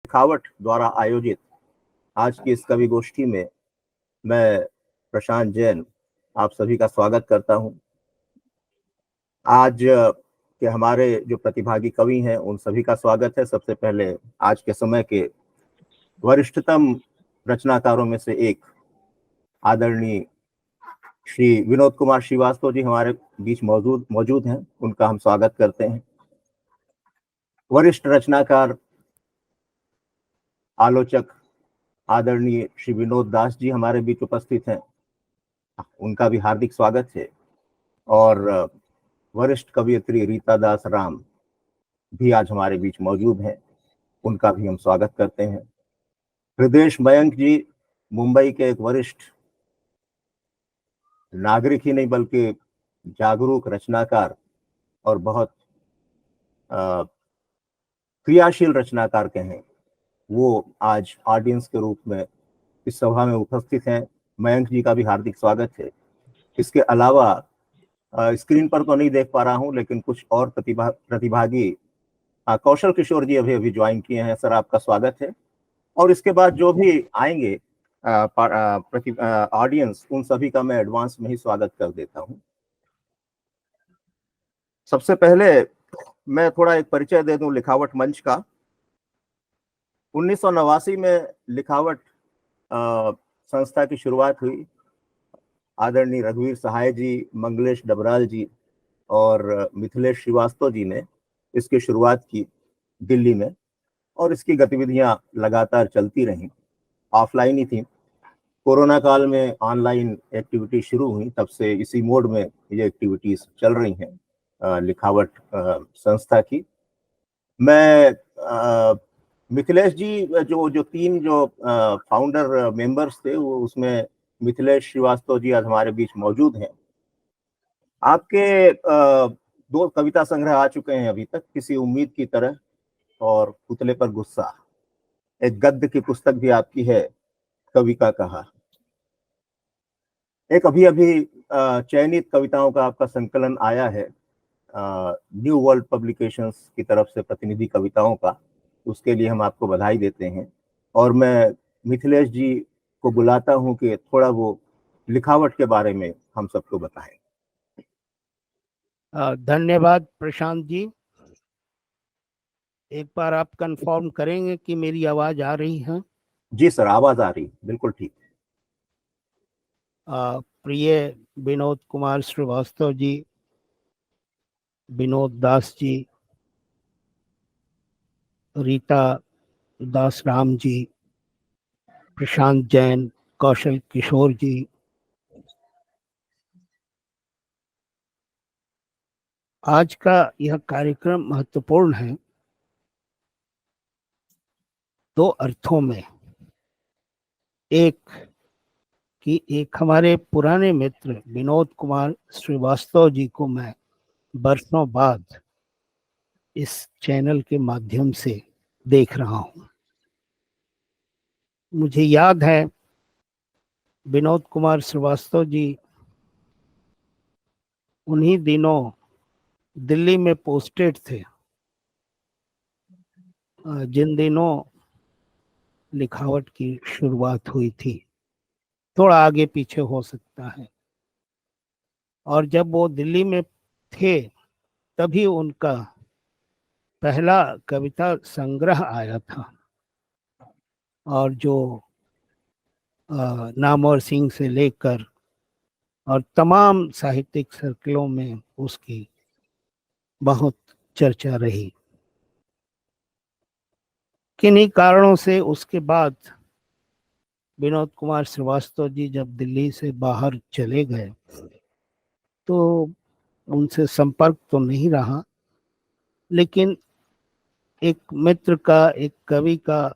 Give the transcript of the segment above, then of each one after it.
लिखावट द्वारा आयोजित आज की इस कवि गोष्ठी में मैं प्रशांत जैन आप सभी का स्वागत करता हूं। आज के हमारे जो प्रतिभागी कवि हैं उन सभी का स्वागत है। सबसे पहले आज के समय के वरिष्ठतम रचनाकारों में से एक आदरणीय श्री विनोद कुमार श्रीवास्तव जी हमारे बीच मौजूद हैं, उनका हम स्वागत करते हैं। वरिष्ठ रचनाकार आलोचक आदरणीय श्री विनोद दास जी हमारे बीच उपस्थित हैं, उनका भी हार्दिक स्वागत है। और वरिष्ठ कवयित्री रीता दास राम भी आज हमारे बीच मौजूद हैं, उनका भी हम स्वागत करते हैं। हृदेश मयंक जी मुंबई के एक वरिष्ठ नागरिक ही नहीं बल्कि जागरूक रचनाकार और बहुत क्रियाशील रचनाकार कहें, वो आज ऑडियंस के रूप में इस सभा में उपस्थित हैं। मयंक जी का भी हार्दिक स्वागत है। इसके अलावा स्क्रीन पर तो नहीं देख पा रहा हूं, लेकिन कुछ और प्रतिभागी कौशल किशोर जी अभी अभी ज्वाइन किए हैं। सर, आपका स्वागत है। और इसके बाद जो भी आएंगे ऑडियंस, उन सभी का मैं एडवांस में ही स्वागत कर देता हूं। सबसे पहले मैं थोड़ा एक परिचय दे दूं लिखावट मंच का। 1989 में लिखावट संस्था की शुरुआत हुई। आदरणीय रघुवीर सहाय जी, मंगलेश डबराल जी और मिथिलेश श्रीवास्तव जी ने इसकी शुरुआत की दिल्ली में, और इसकी गतिविधियां लगातार चलती रहीं। ऑफलाइन ही थी। कोरोना काल में ऑनलाइन एक्टिविटी शुरू हुई, तब से इसी मोड में ये एक्टिविटीज चल रही हैं लिखावट संस्था की। मैं मिथिलेश जी जो जो तीन जो फाउंडर मेंबर्स थे, वो उसमें मिथिलेश श्रीवास्तव जी आज हमारे बीच मौजूद हैं। आपके दो कविता संग्रह आ चुके हैं अभी तक, किसी उम्मीद की तरह और पुतले पर गुस्सा। एक गद्य की पुस्तक भी आपकी है, कवि का कहा। एक अभी अभी चयनित कविताओं का आपका संकलन आया है न्यू वर्ल्ड पब्लिकेशंस की तरफ से, प्रतिनिधि कविताओं का। उसके लिए हम आपको बधाई देते हैं। और मैं मिथिलेश जी को बुलाता हूं कि थोड़ा वो लिखावट के बारे में हम सबको बताएं। धन्यवाद प्रशांत जी। एक बार आप कंफर्म करेंगे कि मेरी आवाज आ रही है? जी सर, आवाज आ रही, बिल्कुल ठीक। प्रिय विनोद कुमार श्रीवास्तव जी, विनोद दास जी, रीता दास राम जी, प्रशांत जैन, कौशल किशोर जी, आज का यह कार्यक्रम महत्वपूर्ण है दो अर्थों में। एक कि एक हमारे पुराने मित्र विनोद कुमार श्रीवास्तव जी को मैं बरसों बाद इस चैनल के माध्यम से देख रहा हूं। मुझे याद है विनोद कुमार श्रीवास्तव जी उन्हीं दिनों दिल्ली में पोस्टेड थे जिन दिनों लिखावट की शुरुआत हुई थी। थोड़ा आगे पीछे हो सकता है। और जब वो दिल्ली में थे तभी उनका पहला कविता संग्रह आया था, और जो नामवर सिंह से लेकर और तमाम साहित्यिक सर्कलों में उसकी बहुत चर्चा रही। किन्हीं कारणों से उसके बाद विनोद कुमार श्रीवास्तव जी जब दिल्ली से बाहर चले गए तो उनसे संपर्क तो नहीं रहा, लेकिन एक मित्र का, एक कवि का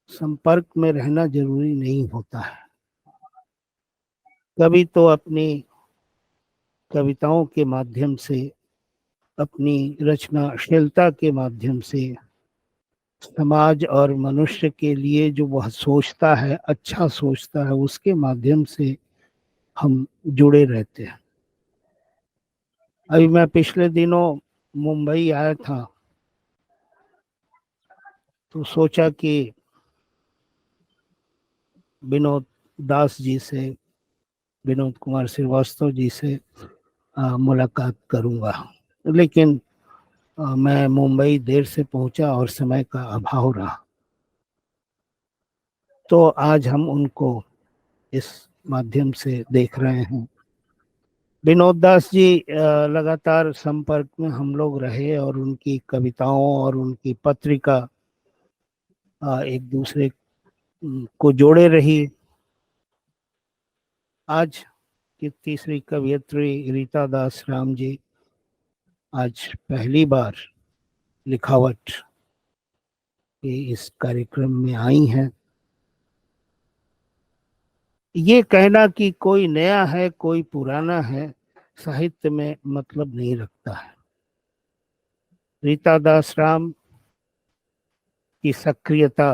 संपर्क में रहना जरूरी नहीं होता है। कवि तो अपनी कविताओं के माध्यम से, अपनी रचनाशीलता के माध्यम से समाज और मनुष्य के लिए जो वह सोचता है, अच्छा सोचता है, उसके माध्यम से हम जुड़े रहते हैं। अभी मैं पिछले दिनों मुंबई आया था तो सोचा कि विनोद दास जी से, विनोद कुमार श्रीवास्तव जी से मुलाकात करूंगा। लेकिन मैं मुंबई देर से पहुंचा और समय का अभाव रहा। तो आज हम उनको इस माध्यम से देख रहे हैं। विनोद दास जी लगातार संपर्क में हम लोग रहे और उनकी कविताओं और उनकी पत्रिका एक दूसरे को जोड़े रही। आज की तीसरी कवियत्री रीता दास राम जी आज पहली बार लिखावट के इस कार्यक्रम में आई हैं। ये कहना कि कोई नया है कोई पुराना है साहित्य में मतलब नहीं रखता है। रीता दास राम की सक्रियता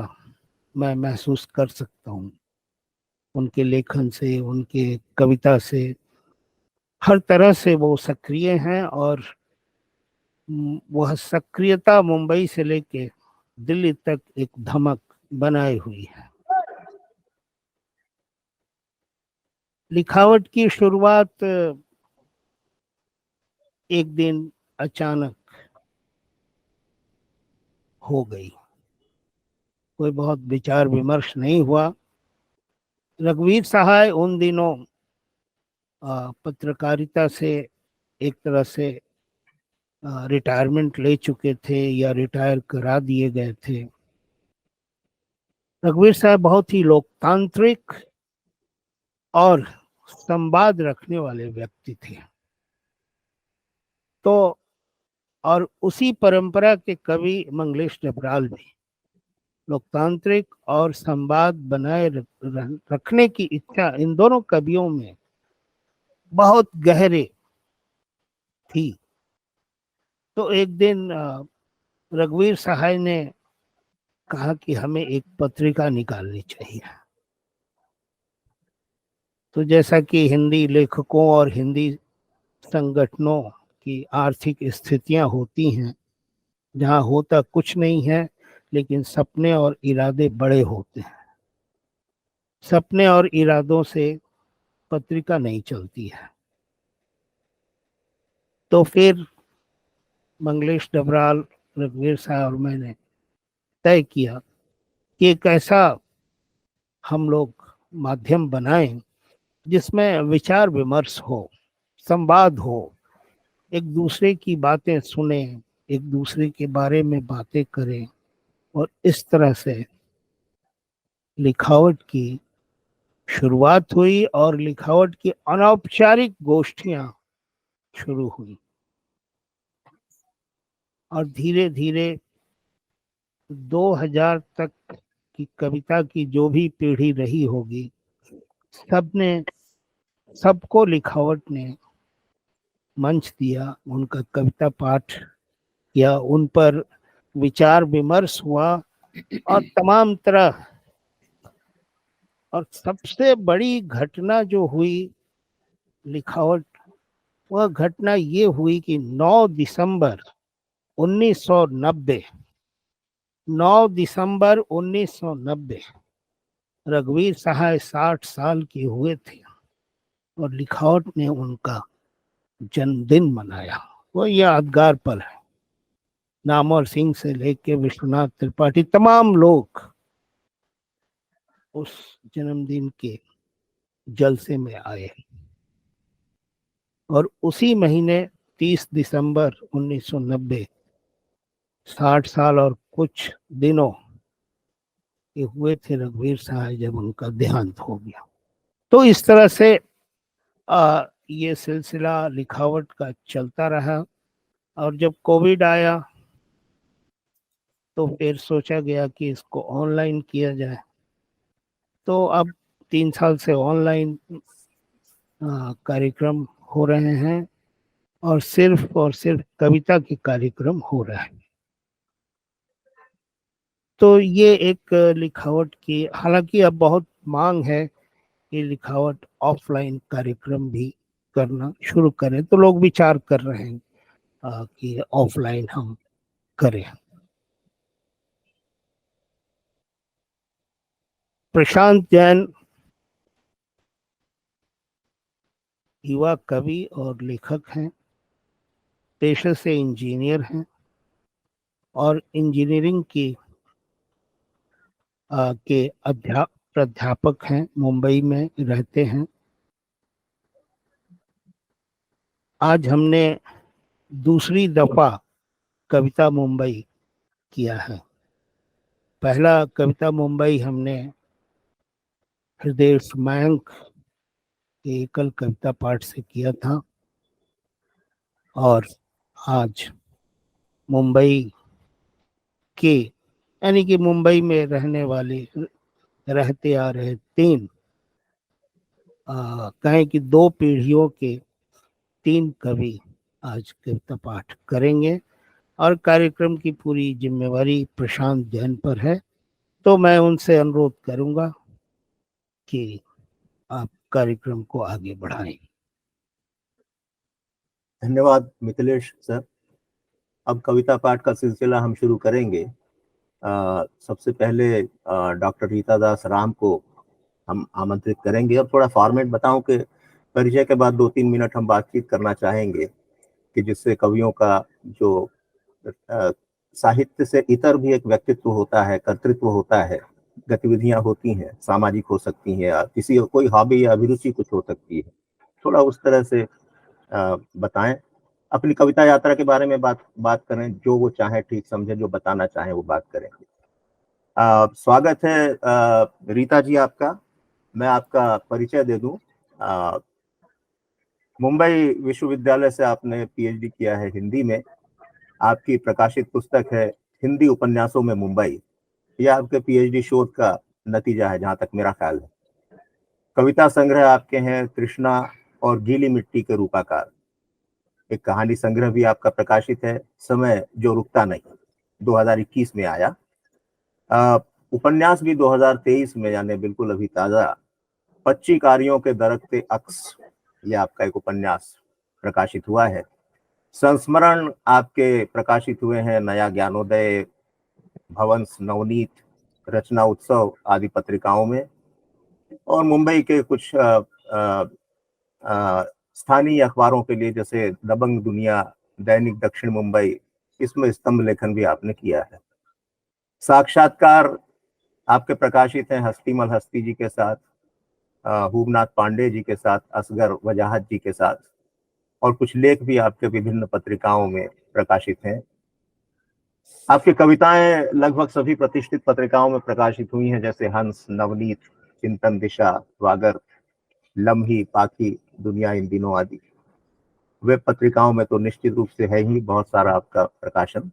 मैं महसूस कर सकता हूँ, उनके लेखन से, उनके कविता से, हर तरह से वो सक्रिय हैं। और वह सक्रियता मुंबई से लेके दिल्ली तक एक धमक बनाई हुई है। लिखावट की शुरुआत एक दिन अचानक हो गई, कोई बहुत विचार विमर्श नहीं हुआ। रघुवीर सहाय उन दिनों पत्रकारिता से एक तरह से रिटायरमेंट ले चुके थे या रिटायर करा दिए गए थे। रघुवीर साहब बहुत ही लोकतांत्रिक और संवाद रखने वाले व्यक्ति थे। तो और उसी परंपरा के कवि मंगलेश डबराल भी लोकतांत्रिक और संवाद बनाए रखने की इच्छा इन दोनों कवियों में बहुत गहरे थी। तो एक दिन रघुवीर सहाय ने कहा कि हमें एक पत्रिका निकालनी चाहिए। तो जैसा कि हिंदी लेखकों और हिंदी संगठनों की आर्थिक स्थितियां होती हैं, जहां होता कुछ नहीं है लेकिन सपने और इरादे बड़े होते हैं। सपने और इरादों से पत्रिका नहीं चलती है। तो फिर मंगलेश डबराल, रघुवीर साहब और मैंने तय किया कि एक ऐसा हम लोग माध्यम बनाएं जिसमें विचार विमर्श हो, संवाद हो, एक दूसरे की बातें सुने, एक दूसरे के बारे में बातें करें। और इस तरह से लिखावट की शुरुआत हुई और लिखावट की अनौपचारिक गोष्ठियां शुरू हुई। और धीरे धीरे 2000 तक की कविता की जो भी पीढ़ी रही होगी, सबको लिखावट ने मंच दिया, उनका कविता पाठ किया, उन पर विचार विमर्श हुआ। और तमाम तरह, और सबसे बड़ी घटना जो हुई लिखावट, वह घटना ये हुई कि 9 दिसंबर 1990 9 दिसंबर 1990 रघुवीर सहाय 60 साल के हुए थे और लिखावट ने उनका जन्मदिन मनाया। वो यादगार पल है। नामवर सिंह से लेके विश्वनाथ त्रिपाठी, तमाम लोग उस जन्मदिन के जलसे में आए। और उसी महीने 30 दिसंबर 1990 60 साल और कुछ दिनों के हुए थे रघुवीर सहाय जब उनका देहांत हो गया। तो इस तरह से ये सिलसिला लिखावट का चलता रहा। और जब कोविड आया तो फिर सोचा गया कि इसको ऑनलाइन किया जाए। तो अब 3 साल से ऑनलाइन कार्यक्रम हो रहे हैं और सिर्फ कविता के कार्यक्रम हो रहे हैं। तो ये एक लिखावट की, हालांकि अब बहुत मांग है कि लिखावट ऑफलाइन कार्यक्रम भी करना शुरू करें, तो लोग विचार कर रहे हैं कि ऑफलाइन हम करें। प्रशांत जैन युवा कवि और लेखक हैं, पेशे से इंजीनियर हैं और इंजीनियरिंग के प्राध्यापक हैं, मुंबई में रहते हैं। आज हमने दूसरी दफा कविता मुंबई किया है। पहला कविता मुंबई हमने हृदय मयंक के एकल कविता पाठ से किया था और आज मुंबई के यानी कि मुंबई में रहते आ रहे तीन कहें कि 2 पीढ़ियों के 3 कवि आज कविता पाठ करेंगे और कार्यक्रम की पूरी जिम्मेवारी प्रशांत जैन पर है। तो मैं उनसे अनुरोध करूंगा कि आप कार्यक्रम को आगे बढ़ाएं। धन्यवाद मिथिलेश सर। अब कविता पाठ का सिलसिला हम शुरू करेंगे। सबसे पहले डॉक्टर रीता दास राम को हम आमंत्रित करेंगे। अब थोड़ा फॉर्मेट बताऊं कि परिचय के बाद 2-3 मिनट हम बातचीत करना चाहेंगे कि जिससे कवियों का जो साहित्य से इतर भी एक व्यक्तित्व होता है, कर्तृत्व होता है, गतिविधियां होती हैं, सामाजिक हो सकती हैं या किसी कोई हॉबी या अभिरुचि कुछ हो सकती है, थोड़ा उस तरह से बताएं। अपनी कविता यात्रा के बारे में बात करें, जो वो चाहे ठीक समझे, जो बताना चाहे वो बात करेंगे। स्वागत है रीता जी आपका। मैं आपका परिचय दे दूं। मुंबई विश्वविद्यालय से आपने पीएचडी किया है हिंदी में। आपकी प्रकाशित पुस्तक है हिंदी उपन्यासों में मुंबई। यह आपके पीएचडी शोध का नतीजा है, जहां तक मेरा ख्याल है। कविता संग्रह आपके हैं तृष्णा और गीली मिट्टी के रूपाकार। एक कहानी संग्रह भी आपका प्रकाशित है, समय जो रुकता नहीं, 2021 में आया। उपन्यास भी 2023 में, यानी बिल्कुल अभी ताजा, पच्चीकारियों के दरकते अक्स, ये आपका एक उपन्यास प्रकाशित हुआ है। संस्मरण आपके प्रकाशित हुए हैं नया ज्ञानोदय, भवंस, नवनीत, रचना उत्सव आदि पत्रिकाओं में। और मुंबई के कुछ स्थानीय अखबारों के लिए, जैसे दबंग दुनिया, दैनिक दक्षिण मुंबई, इसमें स्तंभ लेखन भी आपने किया है। साक्षात्कार आपके प्रकाशित हैं हस्तीमल हस्ती जी के साथ, हुबनाथ पांडे जी के साथ, असगर वजाहत जी के साथ, और कुछ लेख भी आपके विभिन्न पत्रिकाओं में प्रकाशित हैं। आपकी कविताएं लगभग सभी प्रतिष्ठित पत्रिकाओं में प्रकाशित हुई हैं, जैसे हंस, नवनीत, चिंतन दिशा, स्वागत, लम्ही, पाखी, दुनिया इन दिनों आदि। वेब पत्रिकाओं में तो निश्चित रूप से है ही बहुत सारा आपका प्रकाशन।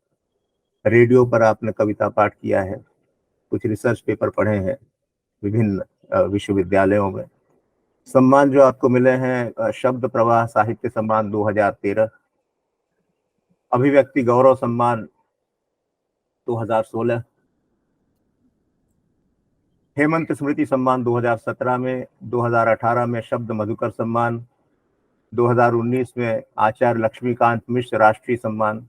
रेडियो पर आपने कविता पाठ किया है, कुछ रिसर्च पेपर पढ़े हैं विभिन्न विश्वविद्यालयों में। सम्मान जो आपको मिले हैं, शब्द प्रवाह साहित्य सम्मान 2013, अभिव्यक्ति गौरव सम्मान 2016, हेमंत स्मृति सम्मान 2017 में, 2018 में शब्द मधुकर सम्मान, 2019 में आचार्य लक्ष्मीकांत मिश्र राष्ट्रीय सम्मान,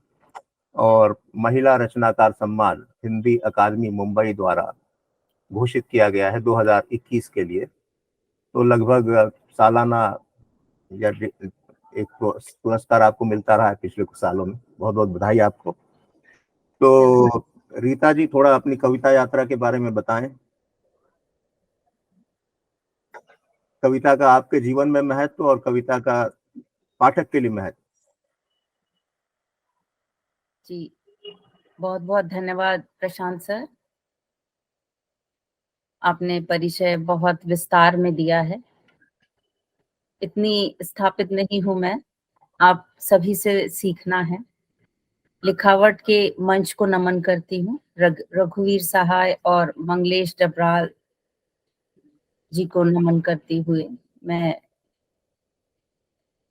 और महिला रचनाकार सम्मान हिंदी अकादमी मुंबई द्वारा घोषित किया गया है 2021 के लिए। तो लगभग सालाना या एक पुरस्कार आपको मिलता रहा है पिछले कुछ सालों में। बहुत बहुत बधाई आपको। तो रीता जी, थोड़ा अपनी कविता यात्रा के बारे में बताएं। कविता का आपके जीवन में महत्व और कविता का पाठक के लिए महत्व। जी, बहुत बहुत धन्यवाद प्रशांत सर। आपने परिचय बहुत विस्तार में दिया है। इतनी स्थापित नहीं हूं मैं, आप सभी से सीखना है। लिखावट के मंच को नमन करती हूँ। रघुवीर सहाय और मंगलेश डबराल जी को नमन करती हुए मैं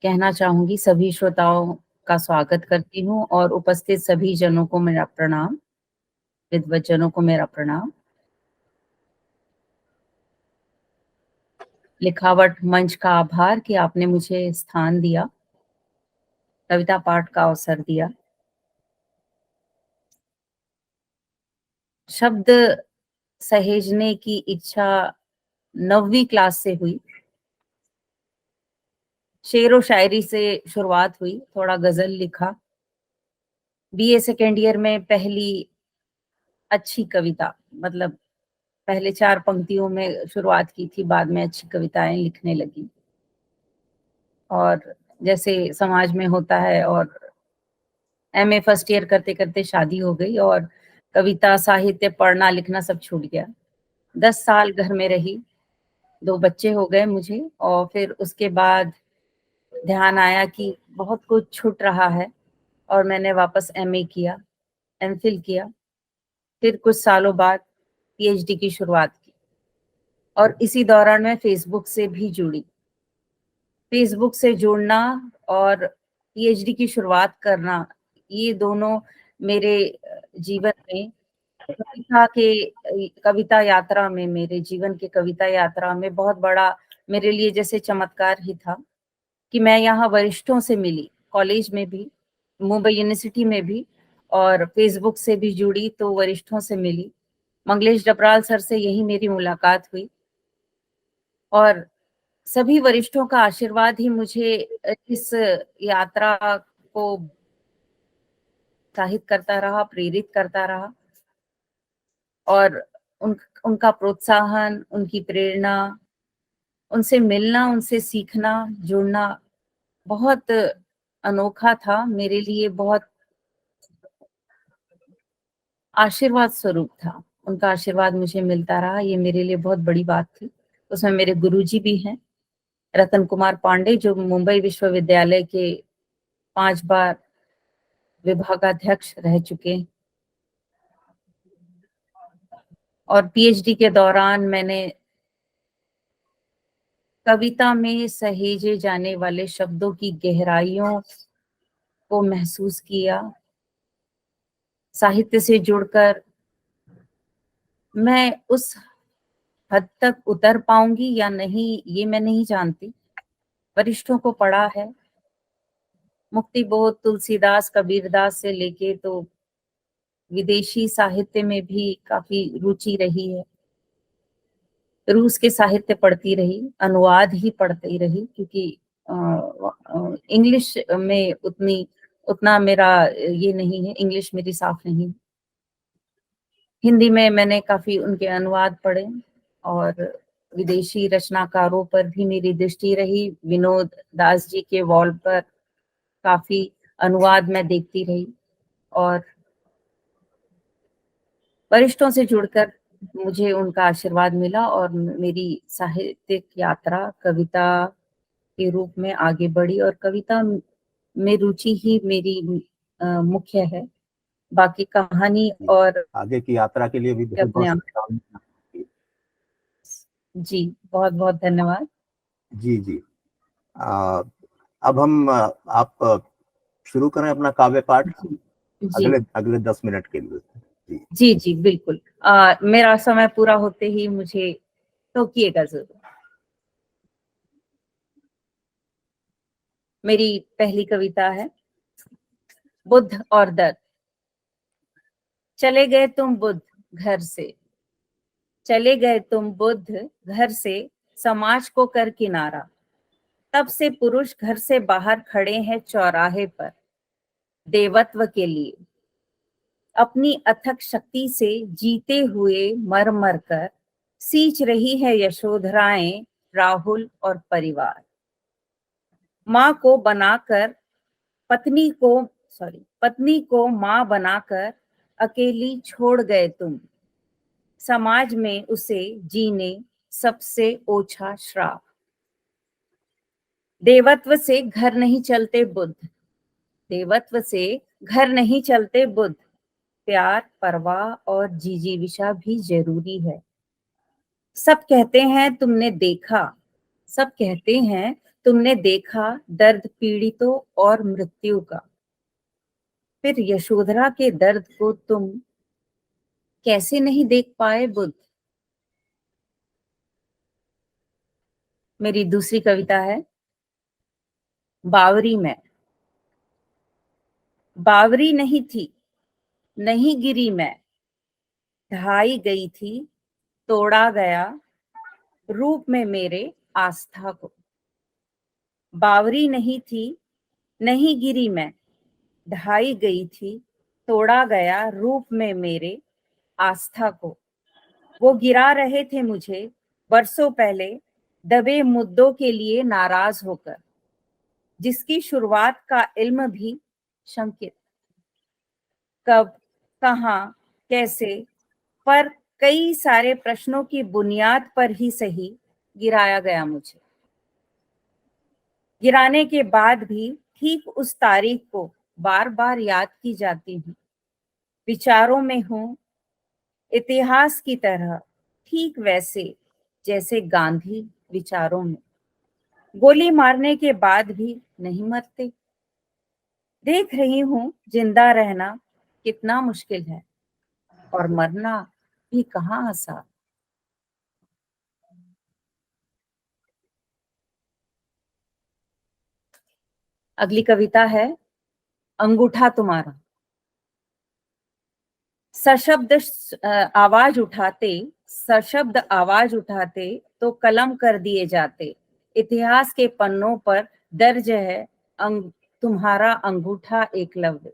कहना चाहूंगी सभी श्रोताओं का स्वागत करती हूँ और उपस्थित सभी जनों को मेरा प्रणाम, विद्वज्जनों को मेरा प्रणाम। लिखावट मंच का आभार कि आपने मुझे स्थान दिया, कविता पाठ का अवसर दिया। शब्द सहेजने की इच्छा 9वीं क्लास से हुई। शेर व शायरी से शुरुआत हुई, थोड़ा गजल लिखा। बीए सेकेंड ईयर में पहली अच्छी कविता, मतलब पहले 4 पंक्तियों में शुरुआत की थी, बाद में अच्छी कविताएं लिखने लगी। और जैसे समाज में होता है, और एमए फर्स्ट ईयर करते करते शादी हो गई और कविता साहित्य पढ़ना लिखना सब छूट गया। 10 साल घर में रही, 2 बच्चे हो गए मुझे, और फिर उसके बाद ध्यान आया कि बहुत कुछ छूट रहा है, और मैंने वापस एमए किया, एमफिल किया। फिर कुछ सालों बाद पीएचडी की शुरुआत की, और इसी दौरान मैं फेसबुक से भी जुड़ी। फेसबुक से जुड़ना और पीएचडी की शुरुआत करना, ये दोनों मेरे जीवन में कविता यात्रा में, मेरे जीवन के कविता यात्रा में बहुत बड़ा मेरे लिए जैसे चमत्कार ही था कि मैं यहाँ वरिष्ठों से मिली, कॉलेज में भी, मुंबई यूनिवर्सिटी में भी, और फेसबुक से भी जुड़ी तो वरिष्ठों से मिली। मंगलेश डबराल सर से यही मेरी मुलाकात हुई, और सभी वरिष्ठों का आशीर्वाद ही मुझे इस यात्रा को उत्साहित करता रहा, प्रेरित करता रहा। और उनका प्रोत्साहन, उनकी प्रेरणा, उनसे मिलना, उनसे सीखना, जुड़ना बहुत अनोखा था मेरे लिए, बहुत आशीर्वाद स्वरूप था। उनका आशीर्वाद मुझे मिलता रहा, ये मेरे लिए बहुत बड़ी बात थी। उसमें मेरे गुरुजी भी हैं, रतन कुमार पांडे, जो मुंबई विश्वविद्यालय के 5 बार विभागाध्यक्ष रह चुके हैं। और पीएचडी के दौरान मैंने कविता में सहेजे जाने वाले शब्दों की गहराइयों को महसूस किया। साहित्य से जुड़कर मैं उस हद तक उतर पाऊंगी या नहीं, ये मैं नहीं जानती। वरिष्ठों को पढ़ा है, मुक्ति बोध, तुलसीदास, कबीरदास से लेके तो विदेशी साहित्य में भी काफी रुचि रही है। रूस के साहित्य पढ़ती रही, अनुवाद ही पढ़ती रही, क्योंकि इंग्लिश में उतना मेरा ये नहीं है, इंग्लिश मेरी साफ नहीं है। हिंदी में मैंने काफी उनके अनुवाद पढ़े, और विदेशी रचनाकारों पर भी मेरी दृष्टि रही। विनोद दास जी के वॉल पर काफी अनुवाद मैं देखती रही, और वरिष्ठों से जुड़कर मुझे उनका आशीर्वाद मिला, और मेरी साहित्यिक यात्रा कविता के रूप में आगे बढ़ी, और कविता में रुचि ही मेरी मुख्य है। बाकी कहानी और आगे की यात्रा के लिए भी बहुत अपने बहुत आप। शुभकामनाएं। जी, बहुत बहुत धन्यवाद। जी जी। अब हम आप शुरू करें अपना काव्य पाठ जी जी अगले अगले 10 मिनट के लिए। जी जी जी बिल्कुल। मेरा समय पूरा होते ही मुझे टोकिएगा जरूर। मेरी पहली कविता है बुद्ध और दत्त। चले गए तुम बुद्ध घर से, चले गए तुम बुद्ध घर से, समाज को कर किनारा। तब से पुरुष घर से बाहर खड़े हैं चौराहे पर, देवत्व के लिए। अपनी अथक शक्ति से जीते हुए मर मर कर सींच रही है यशोधराएं राहुल और परिवार। माँ को बनाकर पत्नी को माँ बनाकर अकेली छोड़ गए तुम। समाज में उसे जीने सबसे ओछा श्राप। देवत्व से घर नहीं चलते बुद्ध, देवत्व से घर नहीं चलते बुद्ध। प्यार, परवाह और जिजीविषा भी जरूरी है। सब कहते हैं तुमने देखा, सब कहते हैं तुमने देखा दर्द पीड़ितों और मृत्यु का। फिर यशोधरा के दर्द को तुम कैसे नहीं देख पाए बुद्ध। मेरी दूसरी कविता है बावरी में। बावरी नहीं थी, नहीं गिरी मैं, ढाई गई थी तोड़ा गया रूप में मेरे आस्था को। बावरी नहीं थी, नहीं गिरी मैं, ढाई गई थी, तोड़ा गया रूप में मेरे आस्था को। वो गिरा रहे थे मुझे बरसों पहले, दबे मुद्दों के लिए नाराज होकर, जिसकी शुरुआत का इल्म भी शंकित। कब, कहाँ, कैसे, पर कई सारे प्रश्नों की बुनियाद पर ही सही गिराया गया मुझे। गिराने के बाद भी ठीक उस तारीख को बार बार याद की जाती हूँ। विचारों में हूँ इतिहास की तरह, ठीक वैसे जैसे गांधी विचारों में। गोली मारने के बाद भी नहीं मरते। देख रही हूँ जिंदा रहना कितना मुश्किल है, और मरना भी कहाँ आसान। अगली कविता है अंगूठा तुम्हारा। सशब्द आवाज उठाते तो कलम कर दिए जाते। इतिहास के पन्नों पर दर्ज है तुम्हारा अंगूठा एकलव्य।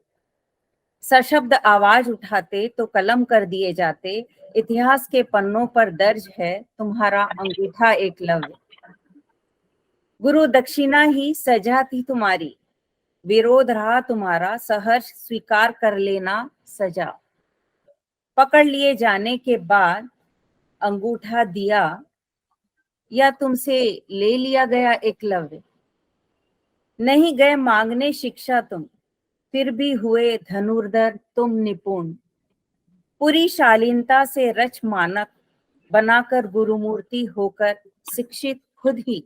सशब्द आवाज उठाते तो कलम कर दिए जाते। इतिहास के पन्नों पर दर्ज है तुम्हारा अंगूठा एकलव्य। गुरु दक्षिणा ही सजा थी तुम्हारी, विरोध रहा तुम्हारा, सहर्ष स्वीकार कर लेना सजा। पकड़ लिए जाने के बाद अंगूठा दिया, या तुमसे ले लिया गया एकलव्य। नहीं गए मांगने शिक्षा तुम, फिर भी हुए धनुर्धर तुम निपुण। पूरी शालीनता से रच मानक बनाकर गुरुमूर्ति होकर शिक्षित खुद ही।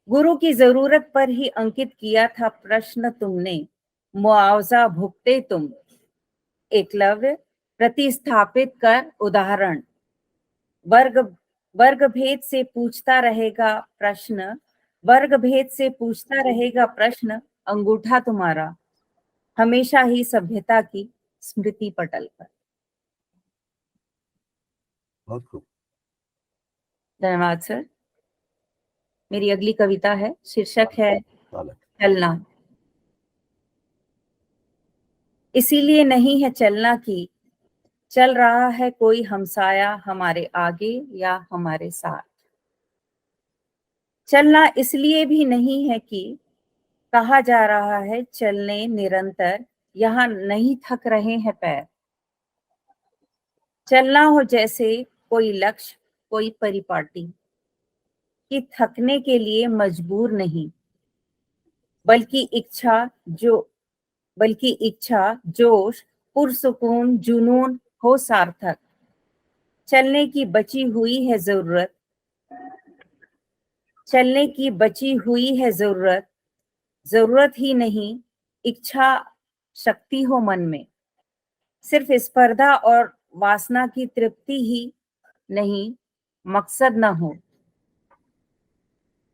गुरु की जरूरत पर ही अंकित किया था प्रश्न तुमने, मुआवजा भुगते तुम। एकलव्य प्रतिस्थापित कर उदाहरण, वर्ग वर्ग भेद से पूछता रहेगा प्रश्न, वर्ग भेद से पूछता रहेगा प्रश्न। अंगूठा तुम्हारा हमेशा ही सभ्यता की स्मृति पटल पर। बहुत खूब। धन्यवाद सर। मेरी अगली कविता है, शीर्षक है चलना। इसीलिए नहीं है चलना कि चल रहा है कोई हमसाया हमारे आगे या हमारे साथ। चलना इसलिए भी नहीं है कि कहा जा रहा है चलने निरंतर, यहाँ नहीं थक रहे हैं पैर। चलना हो जैसे कोई लक्ष्य, कोई परिपाटी, कि थकने के लिए मजबूर नहीं, बल्कि इच्छा जोश पुरसुकून जुनून हो सार्थक। चलने की बची हुई है जरूरत, चलने की बची हुई है जरूरत, जरूरत ही नहीं इच्छा शक्ति हो मन में। सिर्फ स्पर्धा और वासना की तृप्ति ही नहीं, मकसद न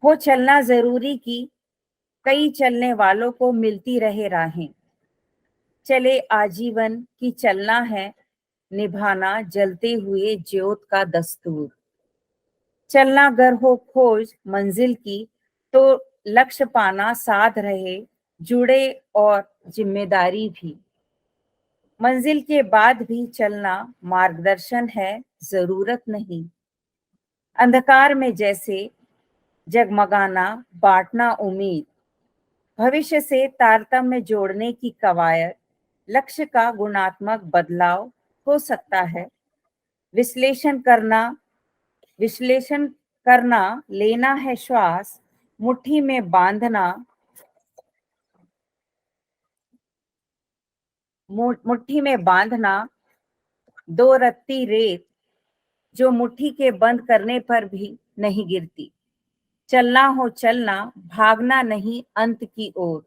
हो चलना जरूरी कि कई चलने वालों को मिलती रहे राहें। चले आजीवन की चलना है निभाना जलते हुए ज्योत का दस्तूर। चलना गर हो खोज मंजिल की तो लक्ष्य पाना साध रहे जुड़े और जिम्मेदारी भी। मंजिल के बाद भी चलना मार्गदर्शन है, जरूरत नहीं। अंधकार में जैसे जगमगाना बांटना उम्मीद, भविष्य से तारतम्य जोड़ने की कवायद। लक्ष्य का गुणात्मक बदलाव हो सकता है। विश्लेषण करना लेना है श्वास, मुट्ठी में बांधना दो रत्ती रेत, जो मुट्ठी के बंद करने पर भी नहीं गिरती। चलना हो चलना, भागना नहीं अंत की ओर।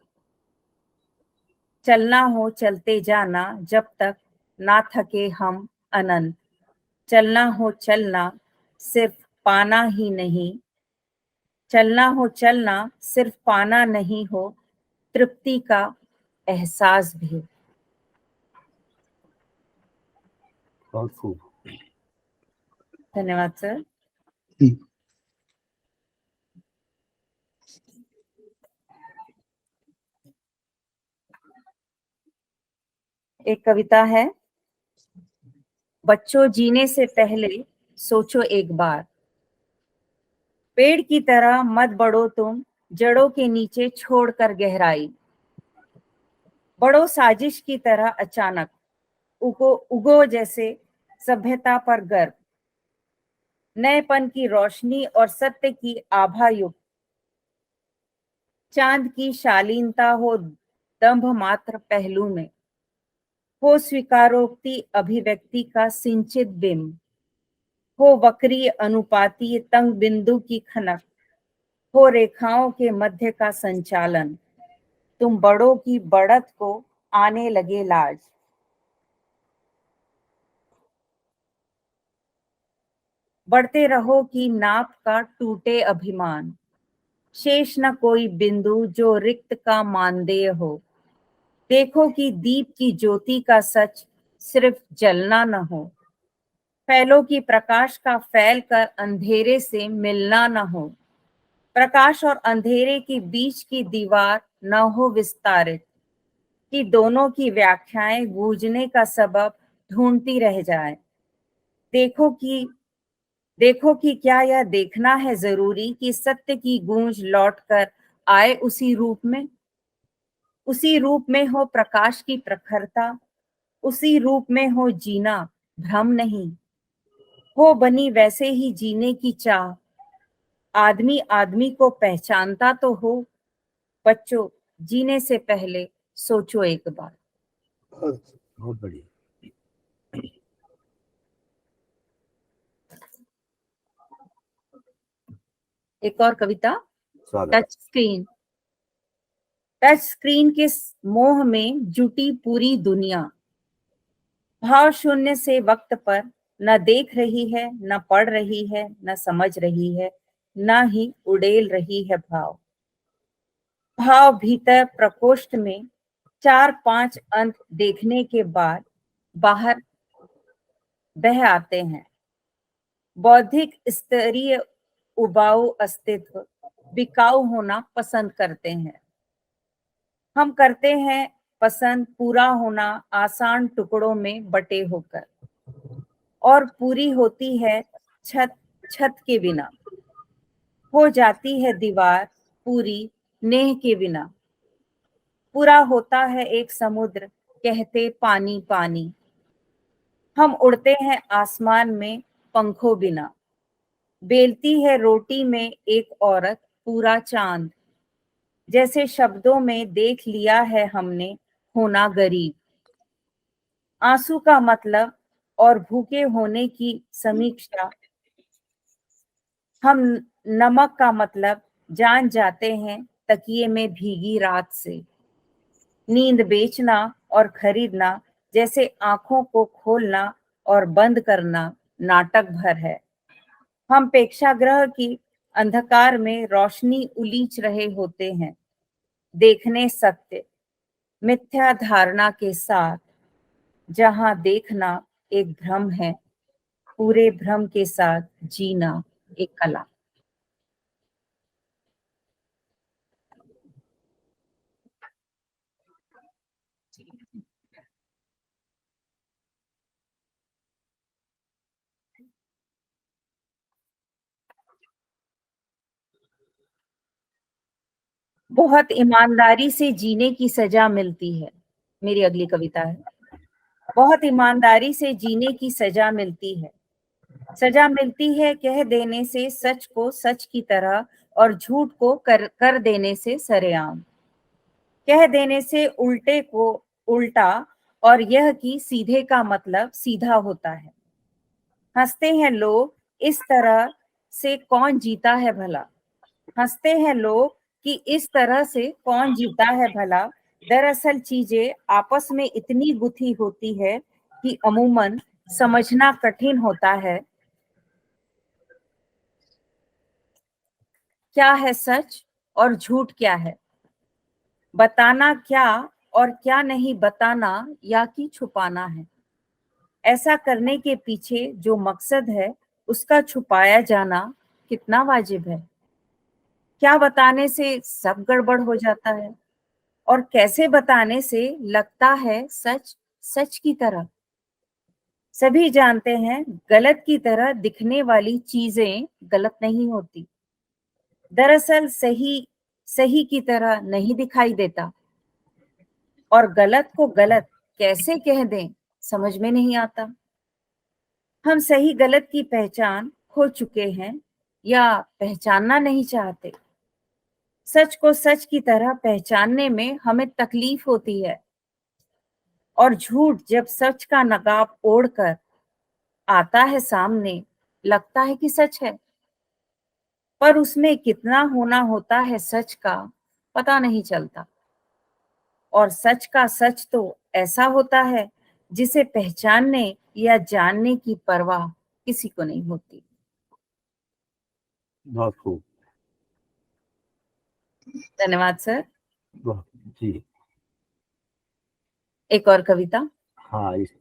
चलना हो चलते जाना जब तक ना थके हम अनंत। चलना हो चलना सिर्फ पाना ही नहीं, चलना हो चलना सिर्फ पाना नहीं हो, तृप्ति का एहसास भी। बहुत खूब। धन्यवाद सर। एक कविता है। बच्चों, जीने से पहले सोचो एक बार, पेड़ की तरह मत बढ़ो तुम, जड़ों के नीचे छोड़कर गहराई। बढ़ो साजिश की तरह अचानक, उगो जैसे सभ्यता पर गर्व। नएपन की रोशनी और सत्य की आभा युक्त, चांद की शालीनता हो दंभ मात्र पहलू में, हो स्वीकारोक्ति अभिव्यक्ति का सिंचित बिंब, हो वक्री अनुपाती तंग बिंदु की खनक, हो रेखाओं के मध्य का संचालन। तुम बड़ों की बढ़त को आने लगे लाज। बढ़ते रहो कि नाप का टूटे अभिमान, शेष न कोई बिंदु जो रिक्त का मानदेय हो। देखो कि दीप की ज्योति का सच सिर्फ जलना न हो, फैलो की प्रकाश का फैल कर अंधेरे से मिलना न हो। प्रकाश और अंधेरे के बीच की दीवार न हो विस्तारित, कि दोनों की व्याख्याएं गूंजने का सबब ढूंढती रह जाए। देखो कि क्या यह देखना है जरूरी कि सत्य की गूंज लौटकर आए उसी रूप में हो प्रकाश की प्रखरता, उसी रूप में हो जीना भ्रम नहीं, हो बनी वैसे ही जीने की चाह। आदमी आदमी को पहचानता तो हो। बच्चों, जीने से पहले सोचो एक बार। बहुत बढ़िया। एक और कविता। स्वागत। टच स्क्रीन के मोह में जुटी पूरी दुनिया, भाव शून्य से वक्त पर न देख रही है, न पढ़ रही है, न समझ रही है, न ही उड़ेल रही है भाव। भाव भीतर प्रकोष्ठ में 4-5 अंक देखने के बाद बाहर बह आते हैं। बौद्धिक स्तरीय उबाऊ अस्तित्व बिकाऊ होना पसंद करते हैं। हम करते हैं पसंद पूरा होना आसान टुकड़ों में बटे होकर, और पूरी होती है छत के बिना, हो जाती है दीवार पूरी नेह के बिना। पूरा होता है एक समुद्र कहते पानी पानी, हम उड़ते हैं आसमान में पंखों बिना। बेलती है रोटी में एक औरत पूरा चांद, जैसे शब्दों में देख लिया है हमने होना गरीब। आंसू का मतलब और भूखे होने की समीक्षा, हम नमक का मतलब जान जाते हैं तकिए में भीगी रात से। नींद बेचना और खरीदना जैसे आंखों को खोलना और बंद करना नाटक भर है। हम प्रेक्षागृह की अंधकार में रोशनी उलीच रहे होते हैं, देखने सत्य मिथ्या धारणा के साथ, जहां देखना एक भ्रम है, पूरे भ्रम के साथ जीना एक कला। बहुत ईमानदारी से जीने की सजा मिलती है। मेरी अगली कविता है। बहुत ईमानदारी से जीने की सजा मिलती है। सजा मिलती है कह देने से सच को सच की तरह, और झूठ को कर देने से सरेआम। कह देने से उल्टे को उल्टा, और यह कि सीधे का मतलब सीधा होता है। हंसते हैं लोग इस तरह से कौन जीता है भला, हंसते हैं लोग कि इस तरह से कौन जीता है भला। दरअसल चीजें आपस में इतनी गुथी होती है कि अमूमन समझना कठिन होता है। क्या है सच और झूठ क्या है, बताना क्या और क्या नहीं बताना, या कि छुपाना है। ऐसा करने के पीछे जो मकसद है उसका छुपाया जाना कितना वाजिब है? क्या बताने से सब गड़बड़ हो जाता है और कैसे बताने से लगता है सच सच की तरह? सभी जानते हैं गलत की तरह दिखने वाली चीजें गलत नहीं होती। दरअसल सही सही की तरह नहीं दिखाई देता और गलत को गलत कैसे कह दें समझ में नहीं आता। हम सही गलत की पहचान खो चुके हैं या पहचानना नहीं चाहते। सच को सच की तरह पहचानने में हमें तकलीफ होती है और झूठ जब सच का नकाब ओढ़कर आता है सामने लगता है कि सच है, पर उसमें कितना होना होता है सच का पता नहीं चलता। और सच का सच तो ऐसा होता है जिसे पहचानने या जानने की परवाह किसी को नहीं होती। बहुत खूब। धन्यवाद सर। जी एक और कविता। हाँ, इस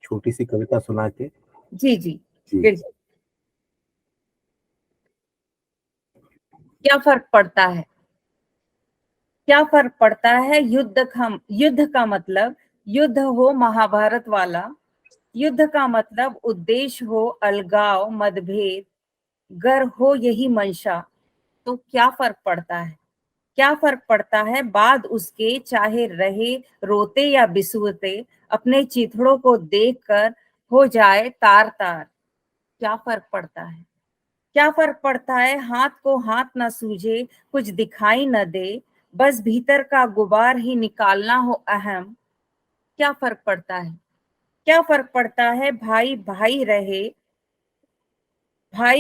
छोटी सी कविता सुना के। जी जी जी बिल्कुल। क्या फर्क पड़ता है? क्या फर्क पड़ता है युद्ध का मतलब युद्ध हो महाभारत वाला, युद्ध का मतलब उद्देश्य हो अलगाव मतभेद, गर हो यही मंशा, तो क्या फर्क पड़ता है? क्या फर्क पड़ता है बाद उसके चाहे रहे रोते या बिसूते, अपने चिथड़ों को देखकर हो जाए तार तार। क्या फर्क पड़ता है? क्या फर्क पड़ता है हाथ को हाथ न सूझे, कुछ दिखाई न दे, बस भीतर का गुबार ही निकालना हो अहम। क्या फर्क पड़ता है? क्या फर्क पड़ता है भाई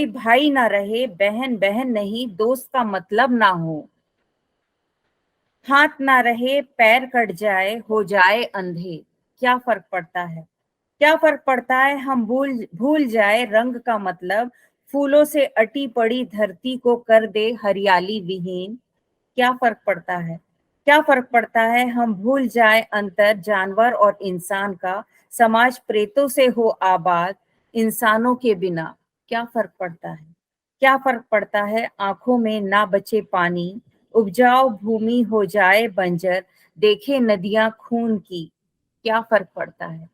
भाई ना रहे, बहन बहन नहीं, दोस्त का मतलब ना हो, हाथ ना रहे पैर कट जाए हो जाए अंधे। क्या फर्क पड़ता है? क्या फर्क पड़ता है हम भूल भूल जाए रंग का मतलब, फूलों से अटी पड़ी धरती को कर दे हरियाली विहीन। क्या फर्क पड़ता है? क्या फर्क पड़ता है हम भूल जाए अंतर जानवर और इंसान का, समाज प्रेतों से हो आबाद इंसानों के बिना। क्या फर्क पड़ता है? क्या फर्क पड़ता है आंखों में ना बचे पानी, उपजाऊ भूमि हो जाए बंजर, देखे नदियां खून की। क्या फर्क पड़ता है?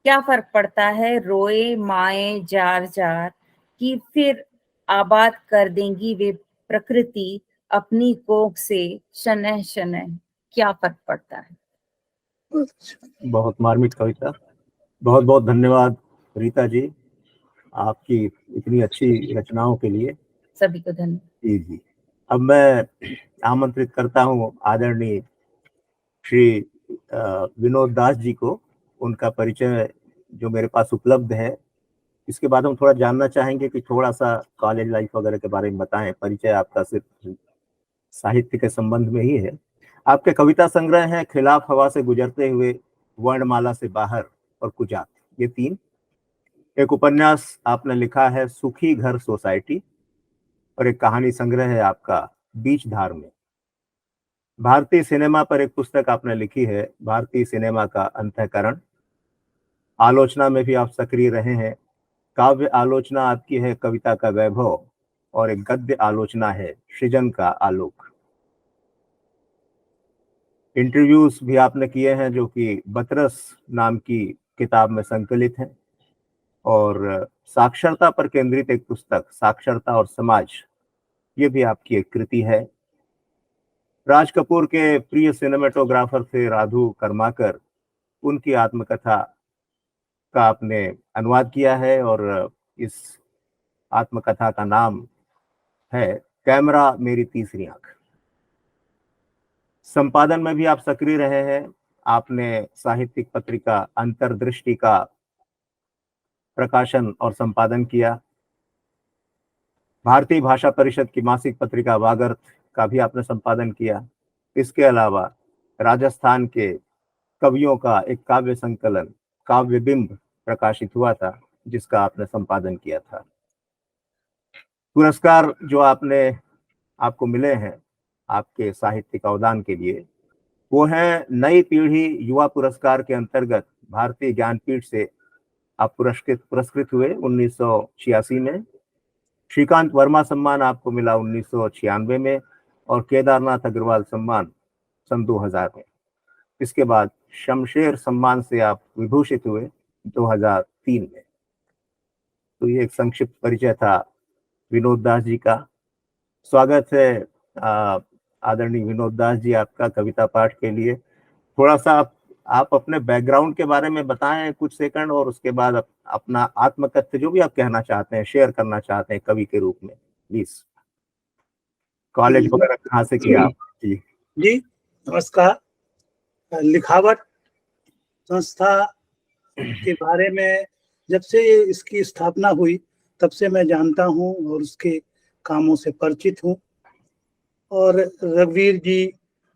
क्या फर्क पड़ता है रोए माए जार जार कि फिर आबाद कर देंगी वे प्रकृति अपनी कोख से शनह शनह। क्या फर्क पड़ता है? बहुत मार्मिक कविता। बहुत बहुत धन्यवाद रीता जी, आपकी इतनी अच्छी रचनाओं के लिए। सभी को धन्यवाद। जी जी। अब मैं आमंत्रित करता हूँ आदरणीय श्री विनोद दास जी को। उनका परिचय जो मेरे पास उपलब्ध है, इसके बाद हम थोड़ा जानना चाहेंगे कि थोड़ा सा कॉलेज लाइफ वगैरह के बारे में बताएं। परिचय आपका सिर्फ साहित्य के संबंध में ही है। आपके कविता संग्रह हैं खिलाफ हवा से गुजरते हुए, वर्णमाला से बाहर और कुजात, ये तीन। एक उपन्यास आपने लिखा है सुखी घर सोसाइटी, और एक कहानी संग्रह है आपका बीच धार में। भारतीय सिनेमा पर एक पुस्तक आपने लिखी है भारतीय सिनेमा का अंतःकरण। आलोचना में भी आप सक्रिय रहे हैं। काव्य आलोचना आपकी है कविता का वैभव, और एक गद्य आलोचना है सृजन का आलोक। इंटरव्यूज भी आपने किए हैं जो कि बतरस नाम की किताब में संकलित हैं। और साक्षरता पर केंद्रित एक पुस्तक साक्षरता और समाज, ये भी आपकी एक कृति है। राज कपूर के प्रिय सिनेमेटोग्राफर थे राधु कर्माकर, उनकी आत्मकथा का आपने अनुवाद किया है, और इस आत्मकथा का नाम है कैमरा मेरी तीसरी आंख। संपादन में भी आप सक्रिय रहे हैं। आपने साहित्यिक पत्रिका अंतर्दृष्टि का प्रकाशन और संपादन किया। भारतीय भाषा परिषद की मासिक पत्रिका वागर्थ का भी आपने संपादन किया। इसके अलावा राजस्थान के कवियों का एक काव्य संकलन काव्य बिंब प्रकाशित हुआ था, जिसका आपने संपादन किया था। पुरस्कार जो आपको मिले हैं आपके साहित्यिक अवदान के लिए, वो है नई पीढ़ी युवा पुरस्कार के अंतर्गत भारतीय ज्ञानपीठ से आप पुरस्कृत हुए 1986 में। श्रीकांत वर्मा सम्मान आपको मिला 1996 में, और केदारनाथ अग्रवाल सम्मान सन 2000 में। इसके बाद शमशेर सम्मान से आप विभूषित हुए 2003 में। तो ये एक संक्षिप्त परिचय था विनोद दास जी का। स्वागत है आदरणीय विनोद दास जी आपका कविता पाठ के लिए। थोड़ा सा आप अपने बैकग्राउंड के बारे में बताएं कुछ सेकंड, और उसके बाद अपना आत्मकथ्य जो भी आप कहना चाहते हैं, शेयर करना चाहते हैं कवि के रूप में, प्लीज। कॉलेज वगैरह कहाँ से किया आप? जी जी नमस्कार। लिखावट संस्था के बारे में जब से इसकी स्थापना हुई तब से मैं जानता हूँ और उसके कामों से परिचित हूँ। और रघुवीर जी,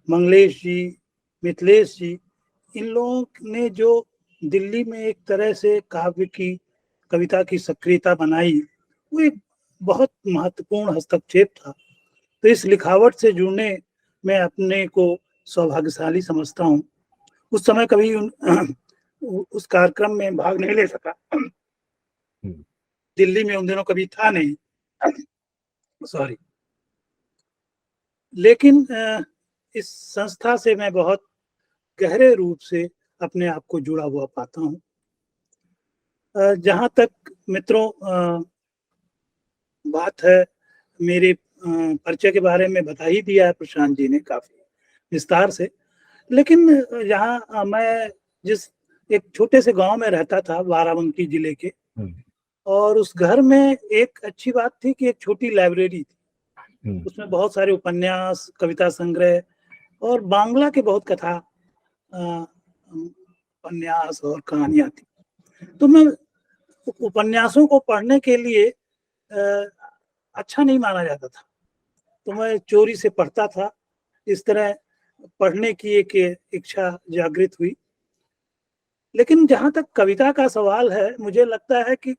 मंगलेश जी, मिथिलेश जी, इन लोगों ने जो दिल्ली में एक तरह से काव्य की, कविता की सक्रियता बनाई, वो एक बहुत महत्वपूर्ण हस्तक्षेप था। तो इस लिखावट से जुड़ने मैं अपने को सौभाग्यशाली समझता हूँ। उस समय कभी उस कार्यक्रम में भाग नहीं ले सका, दिल्ली में उन दिनों कभी था नहीं, सॉरी। लेकिन इस संस्था से मैं बहुत गहरे रूप से अपने आप को जुड़ा हुआ पाता हूँ। जहाँ तक मित्रों बात है, मेरे परिचय के बारे में बता ही दिया है प्रशांत जी ने काफी विस्तार से। लेकिन यहाँ मैं जिस एक छोटे से गांव में रहता था, बाराबंकी जिले के, और उस घर में एक अच्छी बात थी कि एक छोटी लाइब्रेरी थी। उसमें बहुत सारे उपन्यास, कविता संग्रह और बांग्ला के बहुत कथा उपन्यास और कहानियां थी। तो मैं उपन्यासों को पढ़ने के लिए अच्छा नहीं माना जाता था, तो मैं चोरी से पढ़ता था। इस तरह पढ़ने की एक इच्छा जागृत हुई। लेकिन जहां तक कविता का सवाल है, मुझे लगता है कि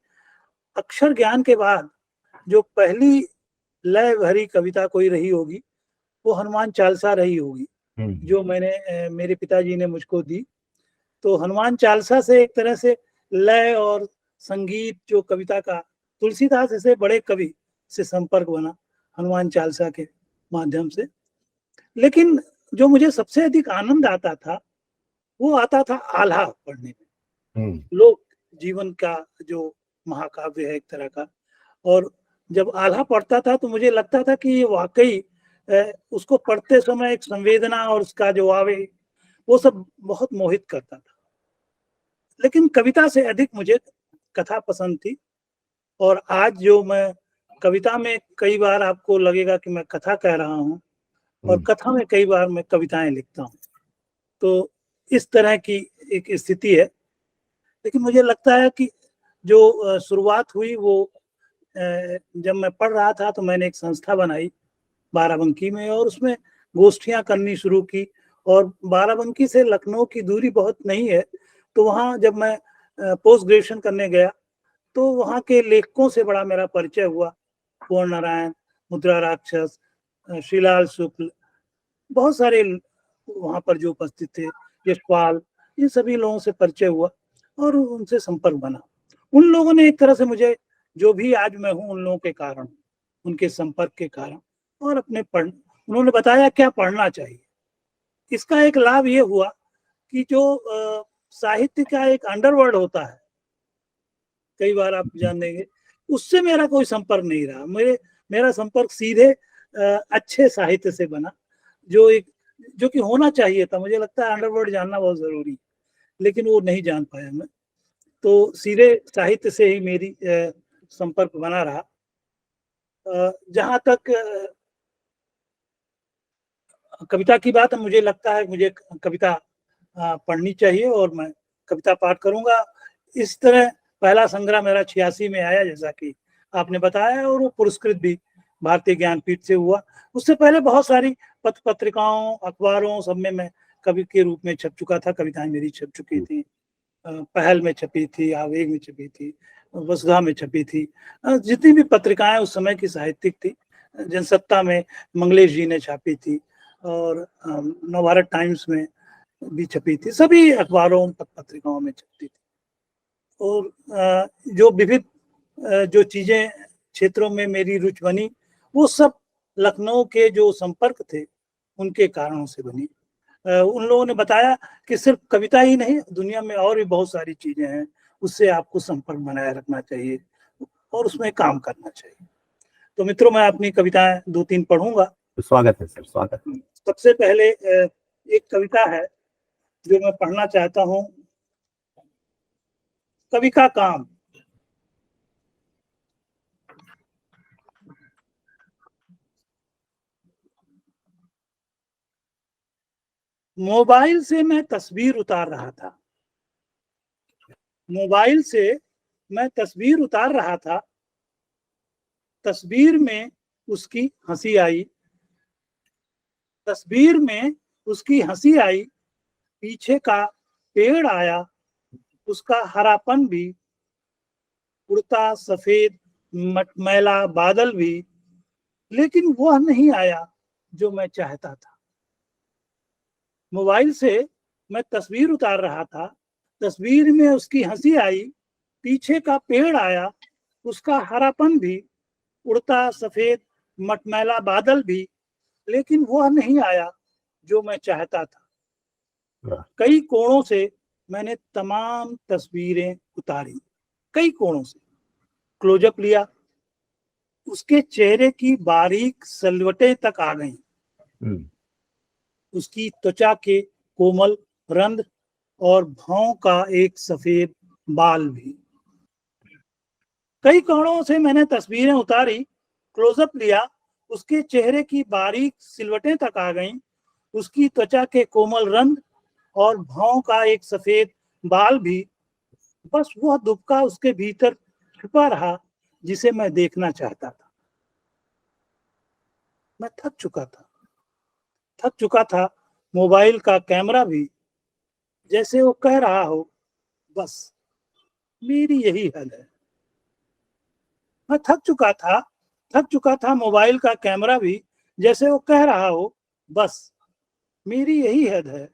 अक्षर ज्ञान के बाद जो पहली लय भरी कविता कोई रही होगी वो हनुमान चालीसा रही होगी, जो मेरे पिताजी ने मुझको दी। तो हनुमान चालीसा से एक तरह से लय और संगीत जो कविता का, तुलसीदास जैसे बड़े कवि से संपर्क बना हनुमान चालीसा के माध्यम से। लेकिन जो मुझे सबसे अधिक आनंद आता था वो आता था आल्हा पढ़ने में। लोक जीवन का जो महाकाव्य है एक तरह का, और जब आल्हा पढ़ता था तो मुझे लगता था कि ये वाकई उसको पढ़ते समय एक संवेदना और उसका जो आवे वो सब बहुत मोहित करता था। लेकिन कविता से अधिक मुझे कथा पसंद थी। और आज जो मैं कविता में, कई बार आपको लगेगा कि मैं कथा कह रहा हूँ, और कथा में कई बार मैं कविताएं लिखता हूँ। तो इस तरह की एक स्थिति है। लेकिन मुझे लगता है कि जो शुरुआत हुई वो जब मैं पढ़ रहा था तो मैंने एक संस्था बनाई बाराबंकी में, और उसमें गोष्ठियां करनी शुरू की। और बाराबंकी से लखनऊ की दूरी बहुत नहीं है, तो वहाँ जब मैं पोस्ट ग्रेजुएशन करने गया तो वहाँ के लेखकों से बड़ा मेरा परिचय हुआ। पूर्ण नारायण, मुद्रा राक्षस, श्रीलाल शुक्ल, बहुत सारे वहाँ पर जो उपस्थित थे, यशपाल, इन सभी लोगों से परिचय हुआ और उनसे संपर्क बना। उन लोगों ने एक तरह से मुझे, जो भी आज मैं हूँ, उन लोगों के कारण, उनके संपर्क के कारण, और अपने उन्होंने बताया क्या पढ़ना चाहिए। इसका एक लाभ ये हुआ कि जो साहित्य का एक अंडरवर्ल्ड होता है, कई बार आप जान देंगे, उससे मेरा कोई संपर्क नहीं रहा। मेरा संपर्क सीधे अच्छे साहित्य से बना, जो कि होना चाहिए था। मुझे लगता है अंडरवर्ल्ड जानना बहुत जरूरी है, लेकिन वो नहीं जान पाया मैं। तो सीधे साहित्य से ही मेरी संपर्क बना रहा। जहाँ तक कविता की बात है, मुझे लगता है मुझे कविता पढ़नी चाहिए और मैं कविता पाठ करूंगा। इस तरह पहला संग्रह मेरा 86 में आया, जैसा कि आपने बताया, और वो पुरस्कृत भी भारतीय ज्ञानपीठ से हुआ। उससे पहले बहुत सारी पत्र पत्रिकाओं, अखबारों, सब में मैं कवि के रूप में छप चुका था। कविताएं मेरी छप चुकी थी। पहल में छपी थी, आवेग में छपी थी, वसुधा में छपी थी। जितनी भी पत्रिकाएं उस समय की साहित्यिक थी, जनसत्ता में मंगलेश जी ने छापी थी, और नवभारत टाइम्स में भी छपी थी, सभी अखबारों पत्रिकाओं में छपती थी। और जो विविध जो चीजें क्षेत्रों में मेरी रुचि बनी, वो सब लखनऊ के जो संपर्क थे उनके कारणों से बनी। उन लोगों ने बताया कि सिर्फ कविता ही नहीं, दुनिया में और भी बहुत सारी चीजें हैं, उससे आपको संपर्क बनाए रखना चाहिए और उसमें काम करना चाहिए। तो मित्रों, मैं अपनी कविताएं 2-3 पढ़ूंगा। स्वागत है सर, स्वागत है। सबसे पहले एक कविता है जो मैं पढ़ना चाहता हूं, कवि का काम। मोबाइल से मैं तस्वीर उतार रहा था, मोबाइल से मैं तस्वीर उतार रहा था, तस्वीर में उसकी हंसी आई, तस्वीर में उसकी हंसी आई, पीछे का पेड़ आया, उसका हरापन भी, उड़ता सफेद मटमैला बादल भी, लेकिन वह नहीं आया जो मैं चाहता था। मोबाइल से मैं तस्वीर उतार रहा था, तस्वीर में उसकी हंसी आई, पीछे का पेड़ आया, उसका हरापन भी, उड़ता सफेद मटमैला बादल भी, लेकिन वह नहीं आया जो मैं चाहता था। कई कोणों से मैंने तमाम तस्वीरें उतारी, कई कोणों से क्लोजअप लिया, उसके चेहरे की बारीक सलवटें तक आ गईं, उसकी त्वचा के कोमल रंध्र और भौं का एक सफेद बाल भी। कई कोणों से मैंने तस्वीरें उतारी, क्लोजअप लिया, उसके चेहरे की बारीक सिलवटें तक आ गईं, उसकी त्वचा के कोमल रंध्र और भौं का एक सफेद बाल भी। बस वह दुबका उसके भीतर छुपा रहा जिसे मैं देखना चाहता था। मैं थक चुका था मोबाइल का कैमरा भी, जैसे वो कह रहा हो बस मेरी यही हद है। मैं थक चुका था मोबाइल का कैमरा भी, जैसे वो कह रहा हो बस मेरी यही हद है,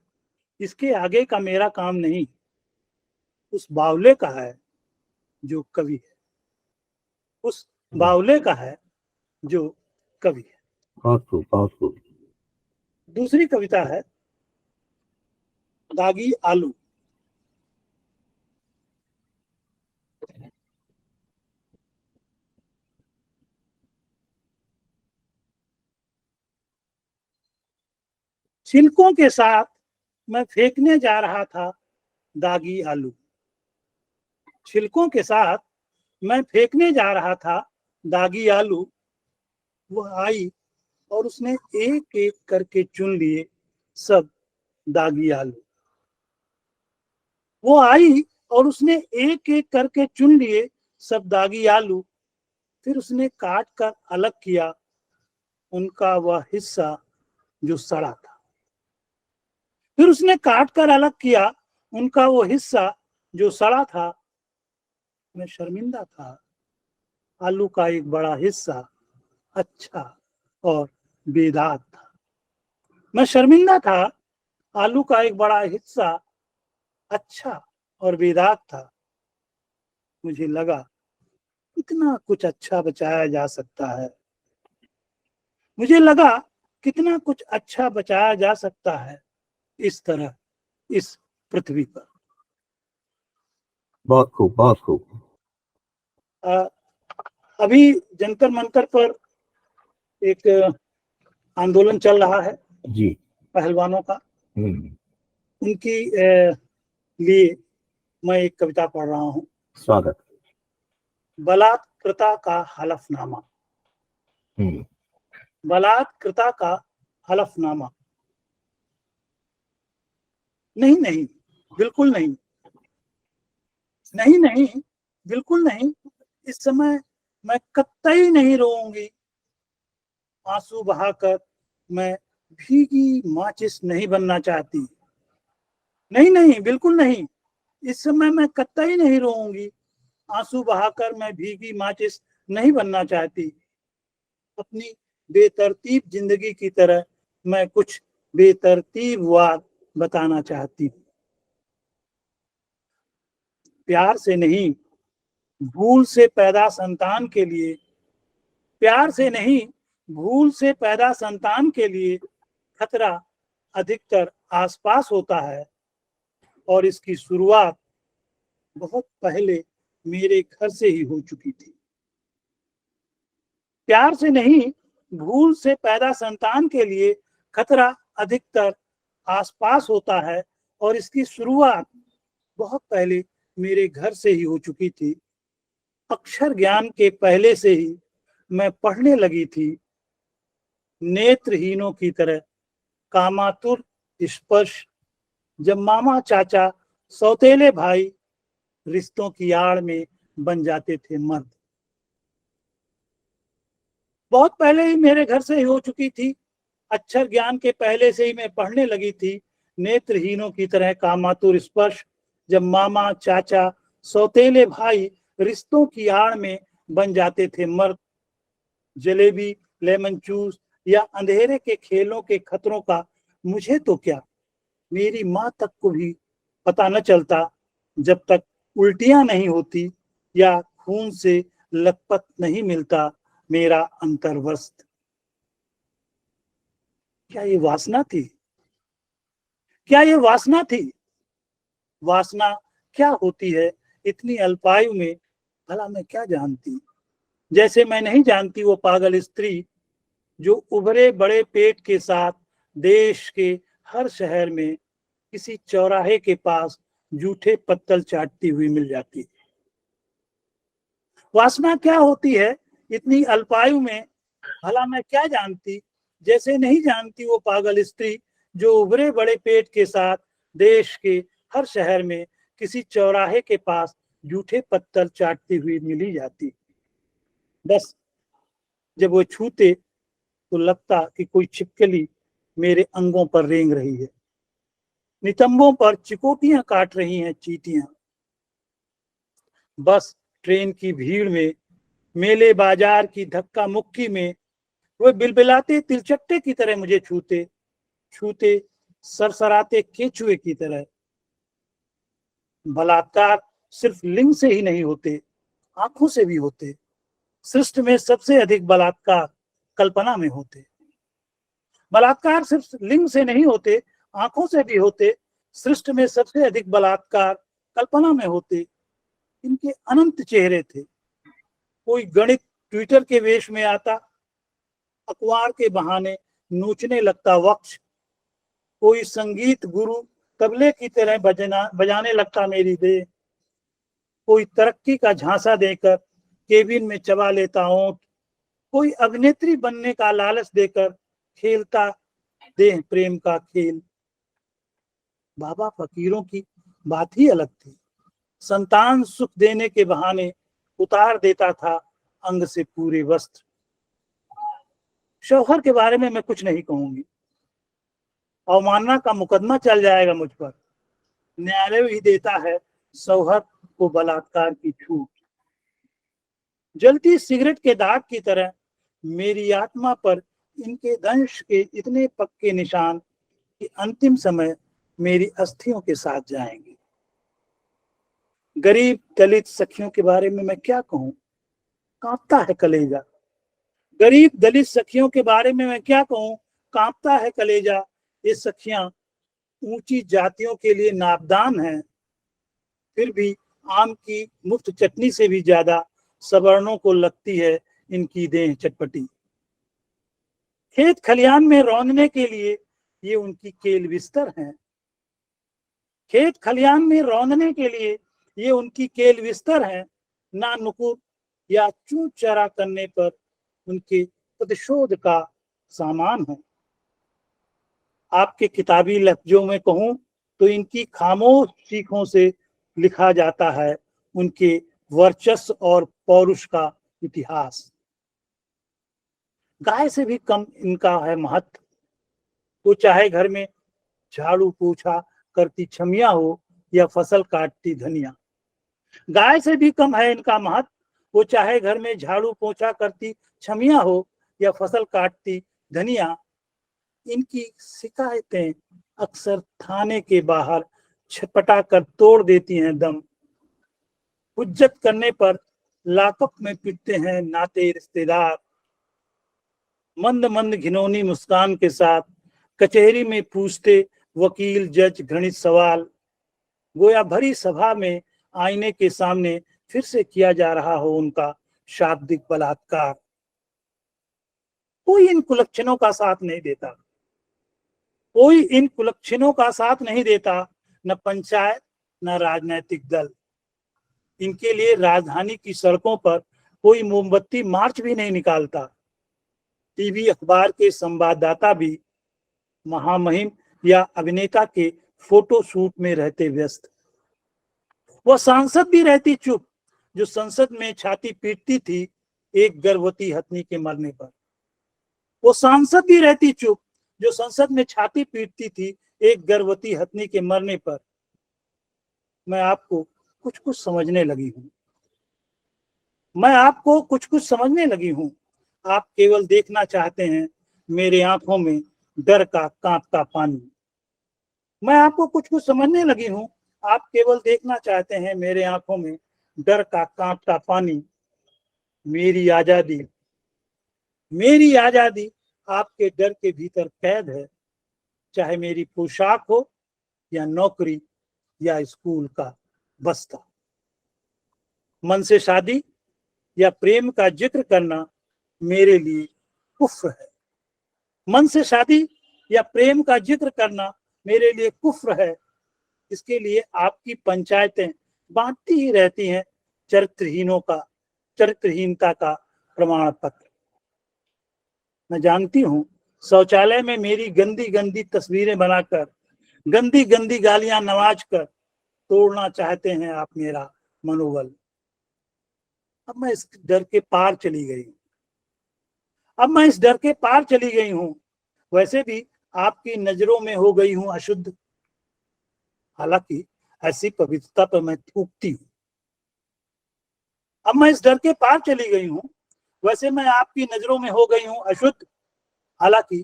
इसके आगे का मेरा काम नहीं, उस बावले का है जो कवि है, उस बावले का है जो कवि है। बहुत खूब, बहुत खूब। दूसरी कविता है दागी आलू। छिलकों के साथ मैं फेंकने जा रहा था दागी आलू, छिलकों के साथ मैं फेंकने जा रहा था दागी आलू। वह आई और उसने एक एक करके चुन लिए सब दागी आलू। वो आई और उसने एक एक करके चुन लिए सब दागी आलू। फिर उसने काट कर अलग किया उनका वह हिस्सा जो सड़ा था। फिर उसने काट कर अलग किया उनका वो हिस्सा जो सड़ा था। मैं शर्मिंदा था, आलू का एक बड़ा हिस्सा अच्छा और बेदाग था। मैं शर्मिंदा था, आलू का एक बड़ा हिस्सा अच्छा और बेदाग था। मुझे लगा कितना कुछ अच्छा बचाया जा सकता है, मुझे लगा कितना कुछ अच्छा बचाया जा सकता है इस तरह इस पृथ्वी पर। बहुत खूब, बहुत खूब। अभी जंतर मंतर पर एक आंदोलन चल रहा है जी, पहलवानों का। उनकी लिए मैं एक कविता पढ़ रहा हूँ। स्वागत। बलात्कृता का हलफनामा। बलात्कृता का हलफनामा। नहीं नहीं, बिल्कुल नहीं, नहीं नहीं, बिल्कुल नहीं। इस समय मैं कतई नहीं रोऊंगी, आंसू बहाकर मैं भीगी माचिस नहीं बनना चाहती। नहीं नहीं, बिल्कुल नहीं, इस समय मैं कतई नहीं रोऊंगी, आंसू बहाकर मैं भीगी माचिस नहीं बनना चाहती। अपनी बेतरतीब जिंदगी की तरह मैं कुछ बेतरतीब वार बताना चाहती हूँ। प्यार से नहीं भूल से पैदा संतान के लिए, प्यार से नहीं भूल से पैदा संतान के लिए खतरा अधिकतर आसपास होता है और इसकी शुरुआत बहुत पहले मेरे घर से ही हो चुकी थी। प्यार से नहीं भूल से पैदा संतान के लिए खतरा अधिकतर आसपास होता है और इसकी शुरुआत बहुत पहले मेरे घर से ही हो चुकी थी। अक्षर ज्ञान के पहले से ही मैं पढ़ने लगी थी। नेत्रहीनों की तरह कामातुर स्पर्श, जब मामा चाचा सौतेले भाई रिश्तों की आड़ में बन जाते थे मर्द। बहुत पहले ही मेरे घर से ही हो चुकी थी। अक्षर ज्ञान के पहले से ही मैं पढ़ने लगी थी। नेत्रहीनों की तरह कामातुर स्पर्श, जब मामा चाचा सौतेले भाई रिश्तों की आड़ में बन जाते थे मर्द। जलेबी, लेमन जूस या अंधेरे के खेलों के खतरों का मुझे तो क्या, मेरी माँ तक को भी पता न चलता जब तक उल्टियां नहीं होती या खून से लथपथ नहीं मिलता मेरा अंतर्वस्त्र। क्या ये वासना थी? क्या ये वासना थी? वासना क्या होती है इतनी अल्पायु में, भला मैं क्या जानती। जैसे मैं नहीं जानती वो पागल स्त्री जो उभरे बड़े पेट के साथ देश के हर शहर में किसी चौराहे के पास जूठे पत्तल चाटती हुई मिल जाती है। वासना क्या होती है इतनी अल्पायु में, भला मैं क्या जानती। जैसे नहीं जानती वो पागल स्त्री जो उभरे बड़े पेट के साथ देश के हर शहर में किसी चौराहे के पास जूठे पत्तल चाटती हुई मिली जाती। बस जब वो छूते तो लगता कि कोई छिपकली मेरे अंगों पर रेंग रही है, नितंबों पर चिकोटियां काट रही हैं चींटियां। बस ट्रेन की भीड़ में, मेले बाजार की धक्का मुक्की में वे बिलबिलाते तिलचट्टे की तरह मुझे छूते छूते सरसराते केचुए की तरह। बलात्कार सिर्फ लिंग से ही नहीं होते, आंखों से भी होते। सृष्टि में सबसे अधिक बलात्कार कल्पना में होते। बलात्कार सिर्फ लिंग से नहीं होते, आंखों से भी होते। सृष्टि में सबसे अधिक बलात्कार कल्पना में होते। इनके अनंत चेहरे थे। कोई गणित ट्विटर के वेश में आता, अखबार के बहाने नोचने लगता वक्ष। कोई संगीत गुरु तबले की तरह बजाने लगता मेरी देह। कोई तरक्की का झांसा देकर केबिन में चबा लेता ओंठ। कोई अभिनेत्री बनने का लालच देकर खेलता देह प्रेम का खेल। बाबा फकीरों की बात ही अलग थी। संतान सुख देने के बहाने उतार देता था अंग से पूरे वस्त्र। शौहर के बारे में मैं कुछ नहीं कहूंगी, अवमानना का मुकदमा चल जाएगा मुझ पर। न्यायालय ही देता है शौहर को बलात्कार की छूट। जलती सिगरेट के दाग की तरह मेरी आत्मा पर इनके दंश के इतने पक्के निशान कि अंतिम समय मेरी अस्थियों के साथ जाएंगे। गरीब दलित सखियों के बारे में मैं क्या कहूं, कांपता है कलेजा। गरीब दलित सखियों के बारे में मैं क्या कहूं, कांपता है कलेजा। ये सखियां ऊंची जातियों के लिए नापदान हैं, फिर भी आम की मुफ्त चटनी से भी ज्यादा सवर्णों को लगती है इनकी देह चटपटी। खेत खलियान में रौंदने के लिए ये उनकी केल बिस्तर हैं। खेत खलियान में रौंदने के लिए ये उनकी केल बिस्तर हैं। ना नुकुर या चूं चरा करने पर उनके प्रतिशोध का सामान है। आपके किताबी लफ्जों में कहूं तो इनकी खामोश चीखों से लिखा जाता है उनके वर्चस्व और पौरुष का इतिहास। गाय से भी कम इनका है महत्व। तो चाहे घर में झाड़ू पोछा करती छमिया हो या फसल काटती धनिया। गाय से भी कम है इनका महत्व। वो चाहे घर में झाड़ू पोछा करती छमिया हो या फसल काटती धनिया। इनकी शिकायतें अक्सर थाने के बाहर छटपटा कर तोड़ देती हैं दम। हुज्जत करने पर लाकअप में पिटते हैं नाते रिश्तेदार। मंद मंद घिनौनी मुस्कान के साथ कचहरी में पूछते वकील जज घृणित सवाल। गोया भरी सभा में आईने के सामने फिर से किया जा रहा हो उनका शाब्दिक बलात्कार। कोई इन कुलक्षणों का साथ नहीं देता, कोई इन कुलक्षणों का साथ नहीं देता, न पंचायत न राजनीतिक दल। इनके लिए राजधानी की सड़कों पर कोई मोमबत्ती मार्च भी नहीं निकालता। टीवी अखबार के संवाददाता भी महामहिम या अभिनेता के फोटो शूट में रहते व्यस्त। वह सांसद भी रहती चुप जो संसद में छाती पीटती थी एक गर्भवती हथनी के मरने पर। वो सांसद भी रहती चुप जो संसद में छाती पीटती थी एक गर्भवती हथनी के मरने पर। मैं आपको कुछ कुछ समझने लगी हूं, मैं आपको कुछ कुछ समझने लगी हूं। आप केवल देखना चाहते हैं मेरे आंखों में डर का कांपता पानी। मैं आपको कुछ कुछ समझने लगी हूं, आप केवल देखना चाहते हैं मेरे आंखों में डर का कांपता पानी। मेरी आजादी आपके डर के भीतर कैद है, चाहे मेरी पोशाक हो या नौकरी या स्कूल का बस्ता। मन से शादी या प्रेम का जिक्र करना मेरे लिए कुफ्र है। मन से शादी या प्रेम का जिक्र करना मेरे लिए कुफ्र है। इसके लिए आपकी पंचायतें बांटती ही रहती हैं चरित्रहीनता का प्रमाण पत्र। मैं जानती हूं शौचालय में मेरी गंदी गंदी तस्वीरें बनाकर गंदी गंदी गालियां नवाज कर तोड़ना चाहते हैं आप मेरा मनोबल। अब मैं इस डर के पार चली गई हूं। वैसे भी आपकी नजरों में हो गई हूं अशुद्ध। हालांकि ऐसी पवित्रता पर मैं थूकती हूं। अब मैं इस डर के पार चली गई हूं। वैसे मैं आपकी नजरों में हो गई हूं अशुद्ध। हालांकि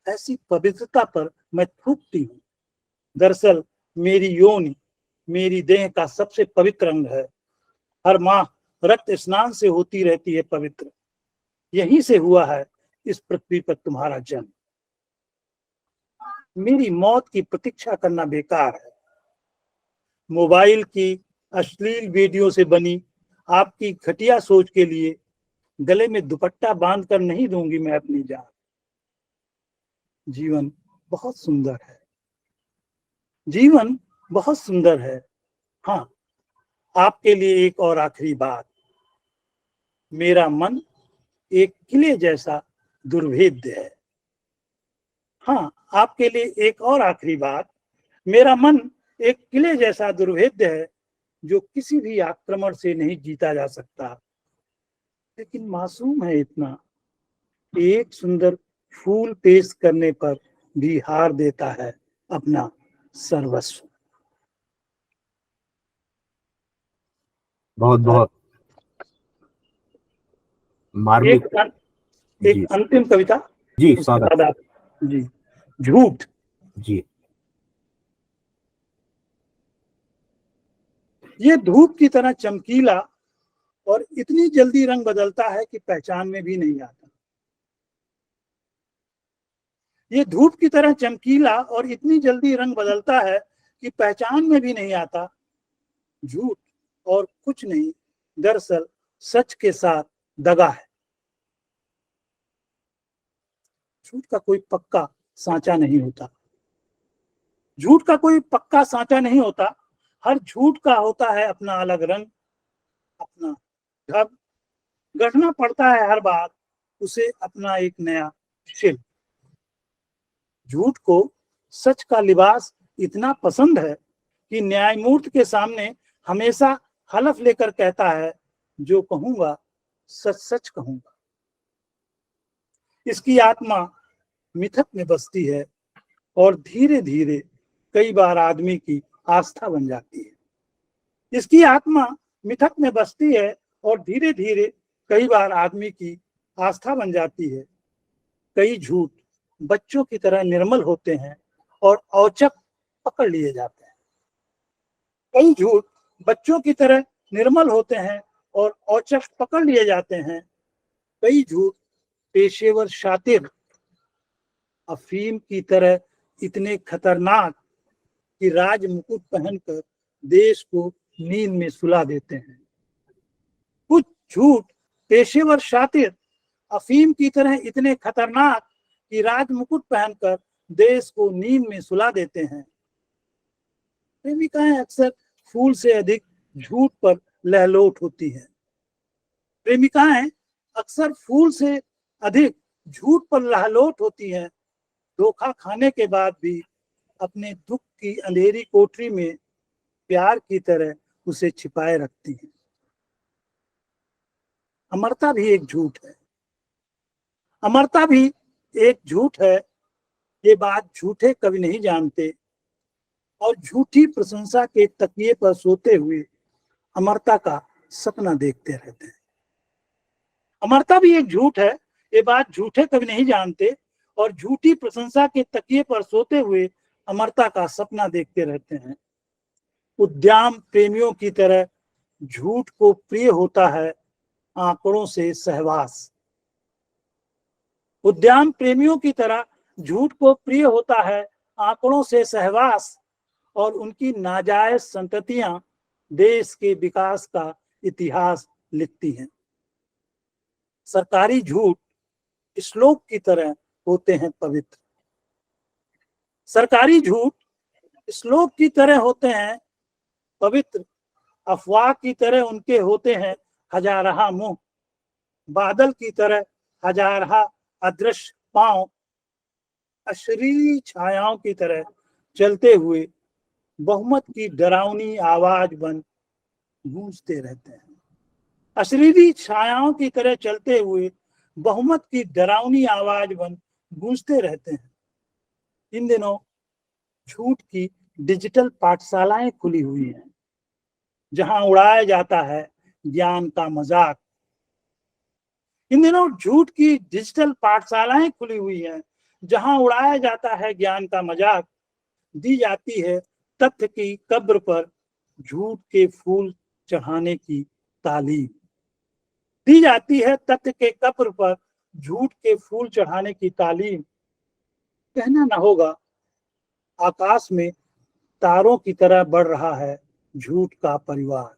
ऐसी पवित्रता पर मैं थूकती हूं। दरअसल मेरी योनि मेरी देह का सबसे पवित्र अंग है। हर माह रक्त स्नान से होती रहती है पवित्र। यहीं से हुआ है इस पृथ्वी पर तुम्हारा जन्म। मेरी मौत की प्रतीक्षा करना बेकार है। मोबाइल की अश्लील वीडियो से बनी आपकी घटिया सोच के लिए गले में दुपट्टा बांधकर नहीं दूंगी मैं अपनी जान। जीवन बहुत सुंदर है, जीवन बहुत सुंदर है। हाँ, आपके लिए एक और आखिरी बात। मेरा मन एक किले जैसा दुर्भेद्य है। हाँ, आपके लिए एक और आखिरी बात। मेरा मन एक किले जैसा दुर्भेद्य है जो किसी भी आक्रमण से नहीं जीता जा सकता, लेकिन मासूम है इतना। एक सुंदर फूल पेश करने पर भी हार देता है अपना सर्वस्व। बहुत बहुत मार्मिक। एक अंतिम कविता जी, स्वागत जी। झूठ। जी। ये धूप की तरह चमकीला और इतनी जल्दी रंग बदलता है कि पहचान में भी नहीं आता। ये धूप की तरह चमकीला और इतनी जल्दी रंग बदलता है कि पहचान में भी नहीं आता। झूठ और कुछ नहीं, दरअसल सच के साथ दगा है। झूठ का कोई पक्का सांचा नहीं होता। झूठ का कोई पक्का सांचा नहीं होता। हर झूठ का होता है अपना अलग रंग, अपना ढंग। गढ़ना पड़ता है हर बार उसे अपना एक नया शिल्प। झूठ को सच का लिबास इतना पसंद है कि न्यायमूर्ति के सामने हमेशा हलफ लेकर कहता है, जो कहूंगा सच सच कहूंगा। इसकी आत्मा मिथक में बसती है और धीरे धीरे कई बार आदमी की आस्था बन जाती है। इसकी आत्मा मिथक में बसती है और धीरे धीरे कई बार आदमी की आस्था बन जाती है। कई झूठ बच्चों की तरह निर्मल होते हैं और औचक पकड़ लिए जाते हैं। कई झूठ बच्चों की तरह निर्मल होते हैं और औचक पकड़ लिए जाते हैं। कई झूठ पेशेवर शातिर अफीम की तरह इतने खतरनाक कि राज मुकुट पहनकर देश को नींद में सुला देते हैं। कुछ झूठ पेशेवर शातिर अफीम की तरह इतने खतरनाक कि राज मुकुट पहनकर देश को नींद में सुला देते हैं। प्रेमिकाएं अक्सर फूल से अधिक झूठ पर लहलोट होती हैं। प्रेमिकाएं अक्सर फूल से अधिक झूठ पर लहलोट होती हैं। धोखा खाने के बाद भी अपने दुख की अंधेरी कोठरी में प्यार की तरह उसे छिपाए रखती हैं। अमरता भी एक झूठ है। अमरता भी एक झूठ है। ये बात झूठे कभी नहीं जानते और झूठी प्रशंसा के तकिए पर सोते हुए अमरता का सपना देखते रहते हैं। अमरता भी एक झूठ है। ये बात झूठे कभी नहीं जानते और झूठी प्रशंसा के तकिए पर सोते हुए अमरता का सपना देखते रहते हैं। उद्यम प्रेमियों की तरह झूठ को प्रिय होता है आंकड़ों से सहवास। उद्यम प्रेमियों की तरह झूठ को प्रिय होता है आंकड़ों से सहवास और उनकी नाजायज संततियां देश के विकास का इतिहास लिखती हैं। सरकारी झूठ श्लोक की तरह होते हैं पवित्र। सरकारी झूठ श्लोक की तरह होते हैं पवित्र। अफवाह की तरह उनके होते हैं हजारहा मुंह। बादल की तरह हजारहा अदृश्य पांव अशरीरी छायाओं की तरह चलते हुए बहुमत की डरावनी आवाज बन गूंजते रहते हैं। अशरीरी छायाओं की तरह चलते हुए बहुमत की डरावनी आवाज बन गूंजते रहते हैं। इन दिनों झूठ की डिजिटल पाठशालाएं खुली हुई हैं जहां उड़ाया जाता है ज्ञान का मजाक। इन दिनों झूठ की डिजिटल पाठशालाएं खुली हुई हैं जहां उड़ाया जाता है ज्ञान का मजाक। दी जाती है तथ्य की कब्र पर झूठ के फूल चढ़ाने की तालीम। दी जाती है तथ्य के कब्र पर झूठ के फूल चढ़ाने की तालीम। कहना न होगा आकाश में तारों की तरह बढ़ रहा है झूठ का परिवार।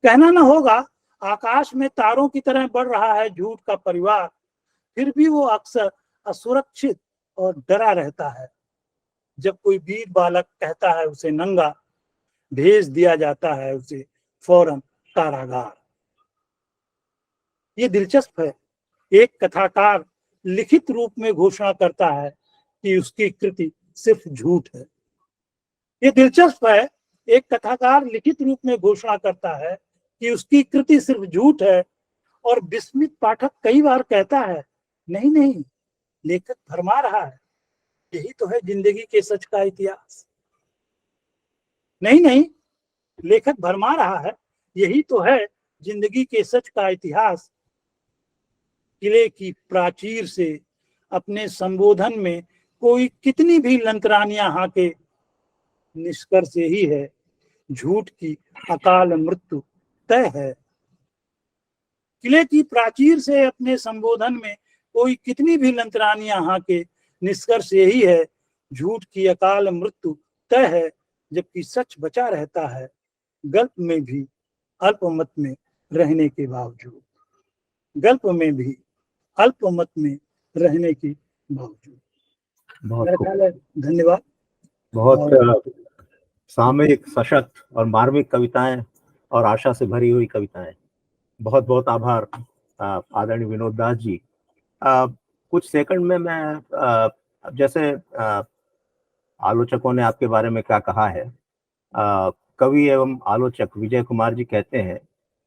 कहना न होगा आकाश में तारों की तरह बढ़ रहा है झूठ का परिवार। फिर भी वो अक्सर असुरक्षित और डरा रहता है। जब कोई वीर बालक कहता है उसे नंगा, भेज दिया जाता है उसे फौरन कारागार। ये दिलचस्प है। एक कथाकार लिखित रूप में घोषणा करता है कि उसकी कृति सिर्फ झूठ है। ये दिलचस्प है। एक कथाकार लिखित रूप में घोषणा करता है कि उसकी कृति सिर्फ झूठ है और विस्मित पाठक कई बार कहता है नहीं नहीं, लेखक भरमा रहा है, यही तो है जिंदगी के सच का इतिहास। नहीं नहीं, लेखक भरमा रहा है, यही तो है जिंदगी के सच का इतिहास। किले की प्राचीर से अपने संबोधन में कोई कितनी भी लंतरानियां हाके, निष्कर्ष यही है झूठ की अकाल मृत्यु तय है। किले की प्राचीर से अपने संबोधन में कोई कितनी भी लंतरानियां हाके, निष्कर्ष यही है झूठ की अकाल मृत्यु तय है। जबकि सच बचा रहता है गल्प में भी अल्पमत में रहने के बावजूद। गल्प में भी अल्पमत में रहने के बावजूद। बहुत धन्यवाद। बहुत सामयिक, सशक्त और मार्मिक कविताएं और आशा से भरी हुई कविताएं। बहुत बहुत आभार आदरणीय विनोद दास जी। कुछ सेकंड में मैं जैसे आलोचकों ने आपके बारे में क्या कहा है, कवि एवं आलोचक विजय कुमार जी कहते हैं,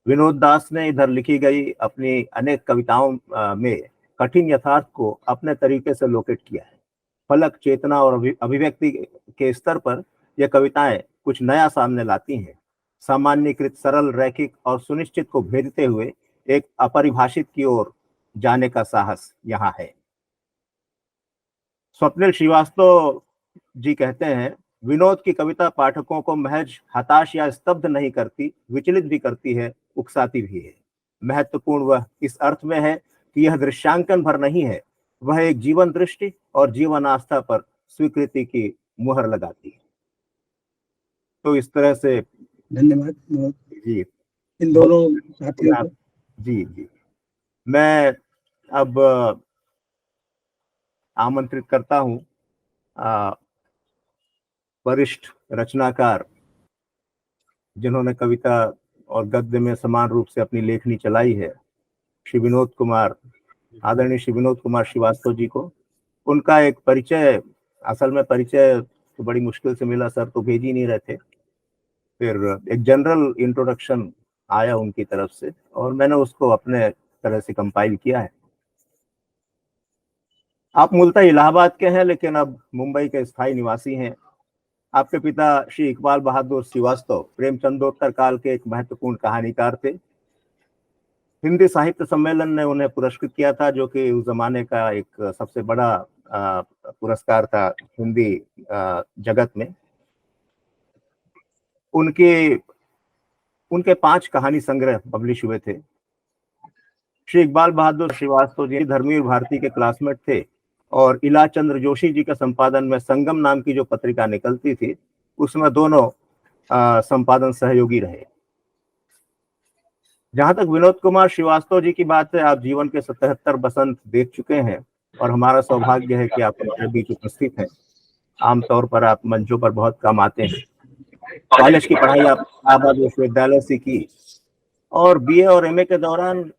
विनोद दास ने इधर लिखी गई अपनी अनेक कविताओं में कठिन यथार्थ को अपने तरीके से लोकेट किया है। फलक, चेतना और अभिव्यक्ति के स्तर पर यह कविताएं कुछ नया सामने लाती हैं। सामान्यकृत, सरल, रैखिक और सुनिश्चित को भेदते हुए एक अपरिभाषित की ओर जाने का साहस यहाँ है। स्वप्निल श्रीवास्तव जी कहते हैं, विनोद की कविता पाठकों को महज हताश या स्तब्ध नहीं करती, विचलित भी करती है, उकसाती भी है। महत्वपूर्ण वह इस अर्थ में है कि यह दृश्यांकन भर नहीं है, वह एक जीवन दृष्टि और जीवन आस्था पर स्वीकृति की मुहर लगाती है। तो इस तरह से धन्यवाद जी इन दोनों साथियों को। जी जी मैं अब आमंत्रित करता हूं वरिष्ठ रचनाकार जिन्होंने कविता और गद्य में समान रूप से अपनी लेखनी चलाई है, श्री विनोद कुमार, आदरणीय श्री विनोद कुमार श्रीवास्तव जी को। उनका एक परिचय, असल में परिचय तो बड़ी मुश्किल से मिला, सर तो भेज ही नहीं रहे थे। फिर एक जनरल इंट्रोडक्शन आया उनकी तरफ से और मैंने उसको अपने तरह से कंपाइल किया है। आप मूलतः इलाहाबाद के हैं लेकिन अब मुंबई के स्थायी निवासी हैं। आपके पिता श्री इकबाल बहादुर श्रीवास्तव प्रेमचंदोत्तर काल के एक महत्वपूर्ण कहानीकार थे। हिंदी साहित्य सम्मेलन ने उन्हें पुरस्कृत किया था, जो कि उस जमाने का एक सबसे बड़ा पुरस्कार था हिंदी जगत में। उनके 5 कहानी संग्रह पब्लिश हुए थे। श्री इकबाल बहादुर श्रीवास्तव जी धर्मवीर भारती के क्लासमेट थे और इला चंद्र जोशी जी के संपादन में संगम नाम की जो पत्रिका निकलती थी उसमें दोनों संपादन सहयोगी रहे। जहां तक विनोद कुमार श्रीवास्तव जी की बात है, आप जीवन के 77 बसंत देख चुके हैं और हमारा सौभाग्य है कि आप हमारे बीच उपस्थित हैं। आमतौर पर आप मंचों पर बहुत कम आते हैं। कॉलेज की पढ़ाई आप इलाहाबाद विश्वविद्यालय से की और बीए और एमए के दौरान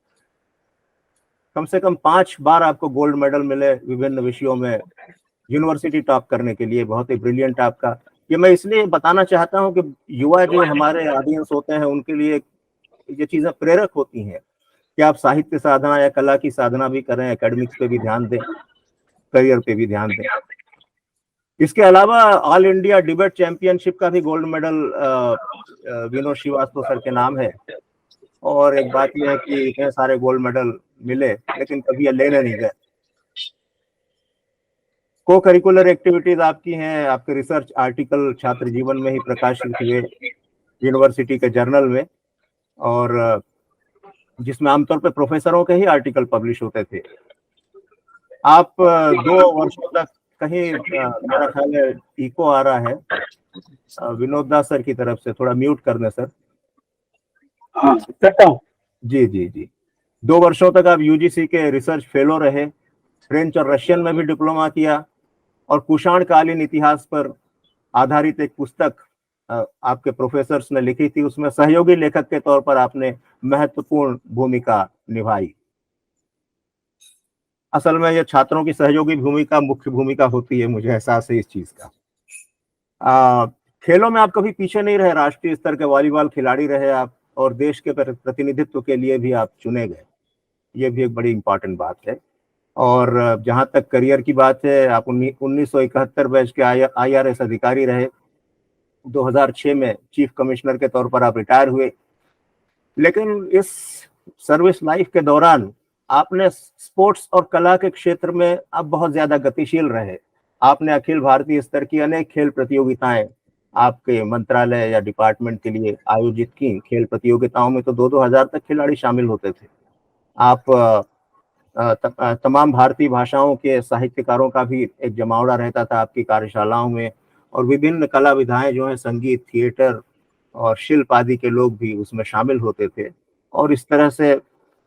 कम से कम 5 बार आपको गोल्ड मेडल मिले विभिन्न विषयों में, यूनिवर्सिटी टॉप करने के लिए। बहुत ही ब्रिलियंट आपका। ये मैं इसलिए बताना चाहता हूं कि युवा जो हमारे ऑडियंस होते हैं उनके लिए ये चीजें प्रेरक होती हैं कि आप साहित्य साधना या कला की साधना भी करें, एकेडमिक्स पे भी ध्यान दें, करियर पे भी ध्यान दें। इसके अलावा ऑल इंडिया डिबेट चैंपियनशिप का भी gold medal Vinod Shrivastava sir के नाम है। और एक बात यह है कि इतने सारे गोल्ड मेडल मिले लेकिन कभी ये लेने नहीं गए। को करिकुलर एक्टिविटीज आपकी हैं, आपके रिसर्च आर्टिकल छात्र जीवन में ही प्रकाशित हुए यूनिवर्सिटी के जर्नल में, और जिसमें आमतौर पर प्रोफेसरों के ही आर्टिकल पब्लिश होते थे। आप 2 वर्षों तक कहीं, मेरा ख्याल है इको आ रहा है, विनोद दास सर की तरफ से थोड़ा म्यूट कर दें सर। हाँ, करता हूँ। जी जी जी 2 वर्षों तक आप यूजीसी के रिसर्च फेलो रहे, फ्रेंच और रशियन में भी डिप्लोमा किया और कुषाण कालीन इतिहास पर आधारित एक पुस्तक आपके प्रोफेसर्स ने लिखी थी, उसमें सहयोगी लेखक के तौर पर आपने महत्वपूर्ण भूमिका निभाई। असल में ये छात्रों की सहयोगी भूमिका मुख्य भूमिका होती है, मुझे एहसास है इस चीज का। खेलों में आप कभी पीछे नहीं रहे, राष्ट्रीय स्तर के वॉलीबॉल खिलाड़ी रहे आप और देश के प्रतिनिधित्व के लिए भी आप चुने गए। ये भी एक बड़ी इंपॉर्टेंट बात है। और जहां तक करियर की बात है, आप 1971 बैच के IRS अधिकारी रहे। 2006 में चीफ कमिश्नर के तौर पर आप रिटायर हुए। लेकिन इस सर्विस लाइफ के दौरान आपने स्पोर्ट्स और कला के क्षेत्र में आप बहुत ज्यादा गतिशील रहे। आपने अखिल भारतीय स्तर की अनेक खेल प्रतियोगिताएं आपके मंत्रालय या डिपार्टमेंट के लिए आयोजित की। खेल प्रतियोगिताओं में तो 2-2 हजार तक खिलाड़ी शामिल होते थे। आप तमाम भारतीय भाषाओं के साहित्यकारों का भी एक जमावड़ा रहता था आपकी कार्यशालाओं में, और विभिन्न कला विधाएं जो है, संगीत, थिएटर और शिल्प आदि के लोग भी उसमें शामिल होते थे। और इस तरह से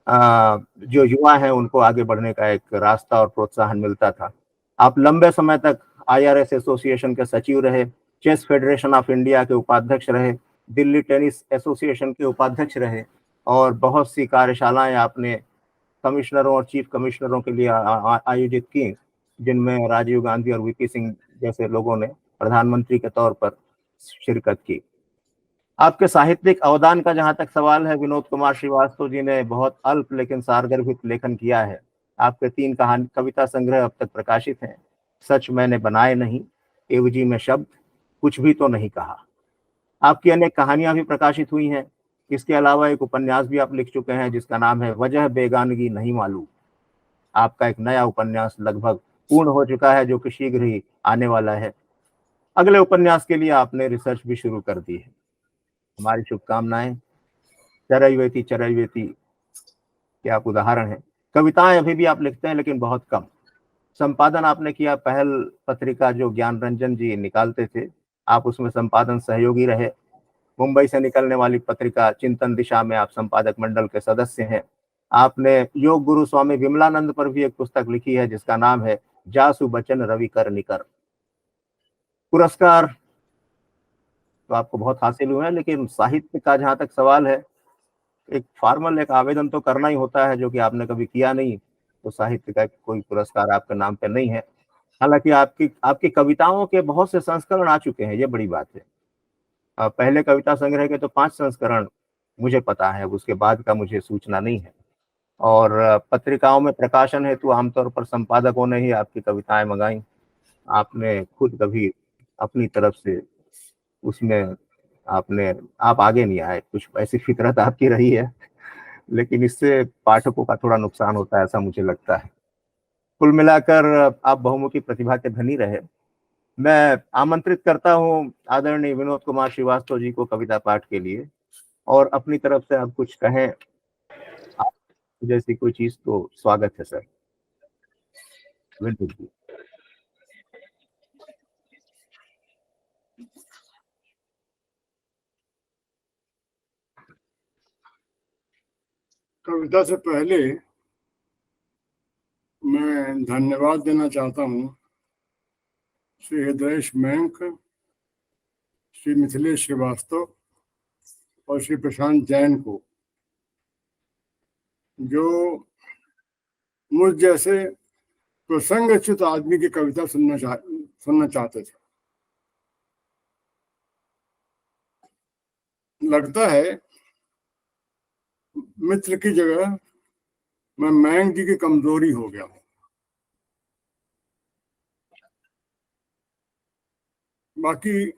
जो युवा हैं उनको आगे बढ़ने का एक रास्ता और प्रोत्साहन मिलता था। आप लंबे समय तक IRS एसोसिएशन के सचिव रहे, चेस फेडरेशन ऑफ इंडिया के उपाध्यक्ष रहे, दिल्ली टेनिस एसोसिएशन के उपाध्यक्ष रहे और बहुत सी कार्यशालाएं आपने कमिश्नरों और चीफ कमिश्नरों के लिए आयोजित की, जिनमें राजीव गांधी और VP सिंह जैसे लोगों ने प्रधानमंत्री के तौर पर शिरकत की। आपके साहित्यिक अवदान का जहां तक सवाल है, विनोद कुमार श्रीवास्तव जी ने बहुत अल्प लेकिन सारगर्भित लेखन किया है। आपके 3 कविता संग्रह अब तक प्रकाशित हैं। सच मैंने बनाए नहीं, एवजी में शब्द, कुछ भी तो नहीं कहा। आपकी अनेक कहानियां भी प्रकाशित हुई हैं। इसके अलावा एक उपन्यास भी आप लिख चुके हैं जिसका नाम है वजह बेगानगी नहीं मालूम। आपका एक नया उपन्यास लगभग पूर्ण हो चुका है जो कि शीघ्र ही आने वाला है। अगले उपन्यास के लिए आपने रिसर्च भी शुरू कर दी है। हमारी शुभकामनाएं। चरैवेति चरैवेति के आप उदाहरण हैं। कविताएं अभी भी आप लिखते हैं लेकिन बहुत कम। संपादन आपने किया, पहल पत्रिका जो ज्ञान रंजन जी निकालते थे, आप उसमें संपादन सहयोगी रहे। मुंबई से निकलने वाली पत्रिका चिंतन दिशा में आप संपादक मंडल के सदस्य हैं। आपने योग गुरु स्वामी विमलानंद पर भी एक पुस्तक लिखी है जिसका नाम है जासु बचन रवि कर निकर। पुरस्कार तो आपको बहुत हासिल हुए हैं, लेकिन साहित्य का जहां तक सवाल है, एक फॉर्मल एक आवेदन तो करना ही होता है, जो कि आपने कभी किया नहीं। तो साहित्य का कोई पुरस्कार आपके नाम पे नहीं है। हालांकि आपकी आपकी कविताओं के बहुत से संस्करण आ चुके हैं, ये बड़ी बात है। पहले कविता संग्रह के तो 5 संस्करण मुझे पता है, उसके बाद का मुझे सूचना नहीं है। और पत्रिकाओं में प्रकाशन हेतु आमतौर पर संपादकों ने ही आपकी कविताएं मंगाई। आपने खुद कभी अपनी तरफ से उसमें आप आगे नहीं आए। कुछ ऐसी फितरत आपकी रही है, लेकिन इससे पाठकों का थोड़ा नुकसान होता है, ऐसा मुझे लगता है। कुल मिलाकर आप बहुमुखी प्रतिभा के धनी रहे। मैं आमंत्रित करता हूं आदरणीय विनोद कुमार श्रीवास्तव जी को कविता पाठ के लिए, और अपनी तरफ से आप कुछ कहें आप जैसी कोई चीज, तो स्वागत है सर। विनोद जी। कविता से पहले मैं धन्यवाद देना चाहता हूँ श्री हृदयेश मयंक, श्री मिथिलेश श्रीवास्तव और श्री प्रशांत जैन को, जो मुझ जैसे प्रसंगच्युत आदमी की कविता सुनना चाहते थे। लगता है मित्र की जगह मैं मयंक जी की कमजोरी हो गया हूं। बाकी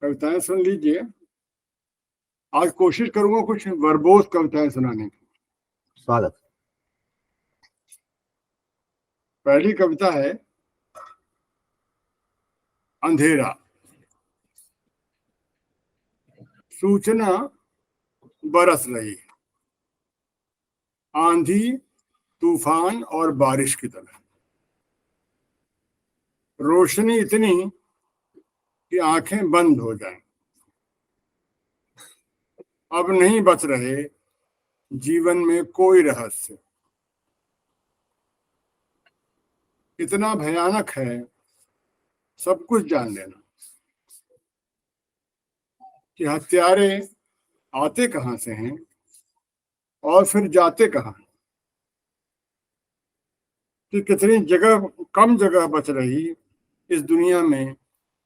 कविताएं सुन लीजिए। आज कोशिश करूंगा कुछ वर्बोस कविताएं सुनाने की। स्वागत। पहली कविता है अंधेरा। सूचना बरस रही है, आंधी तूफान और बारिश की तरह। रोशनी इतनी कि आंखें बंद हो जाएं। अब नहीं बच रहे जीवन में कोई रहस्य। इतना भयानक है सब कुछ जान लेना कि हत्यारे आते कहां से हैं और फिर जाते कहां। कि कितनी जगह, कम जगह बच रही इस दुनिया में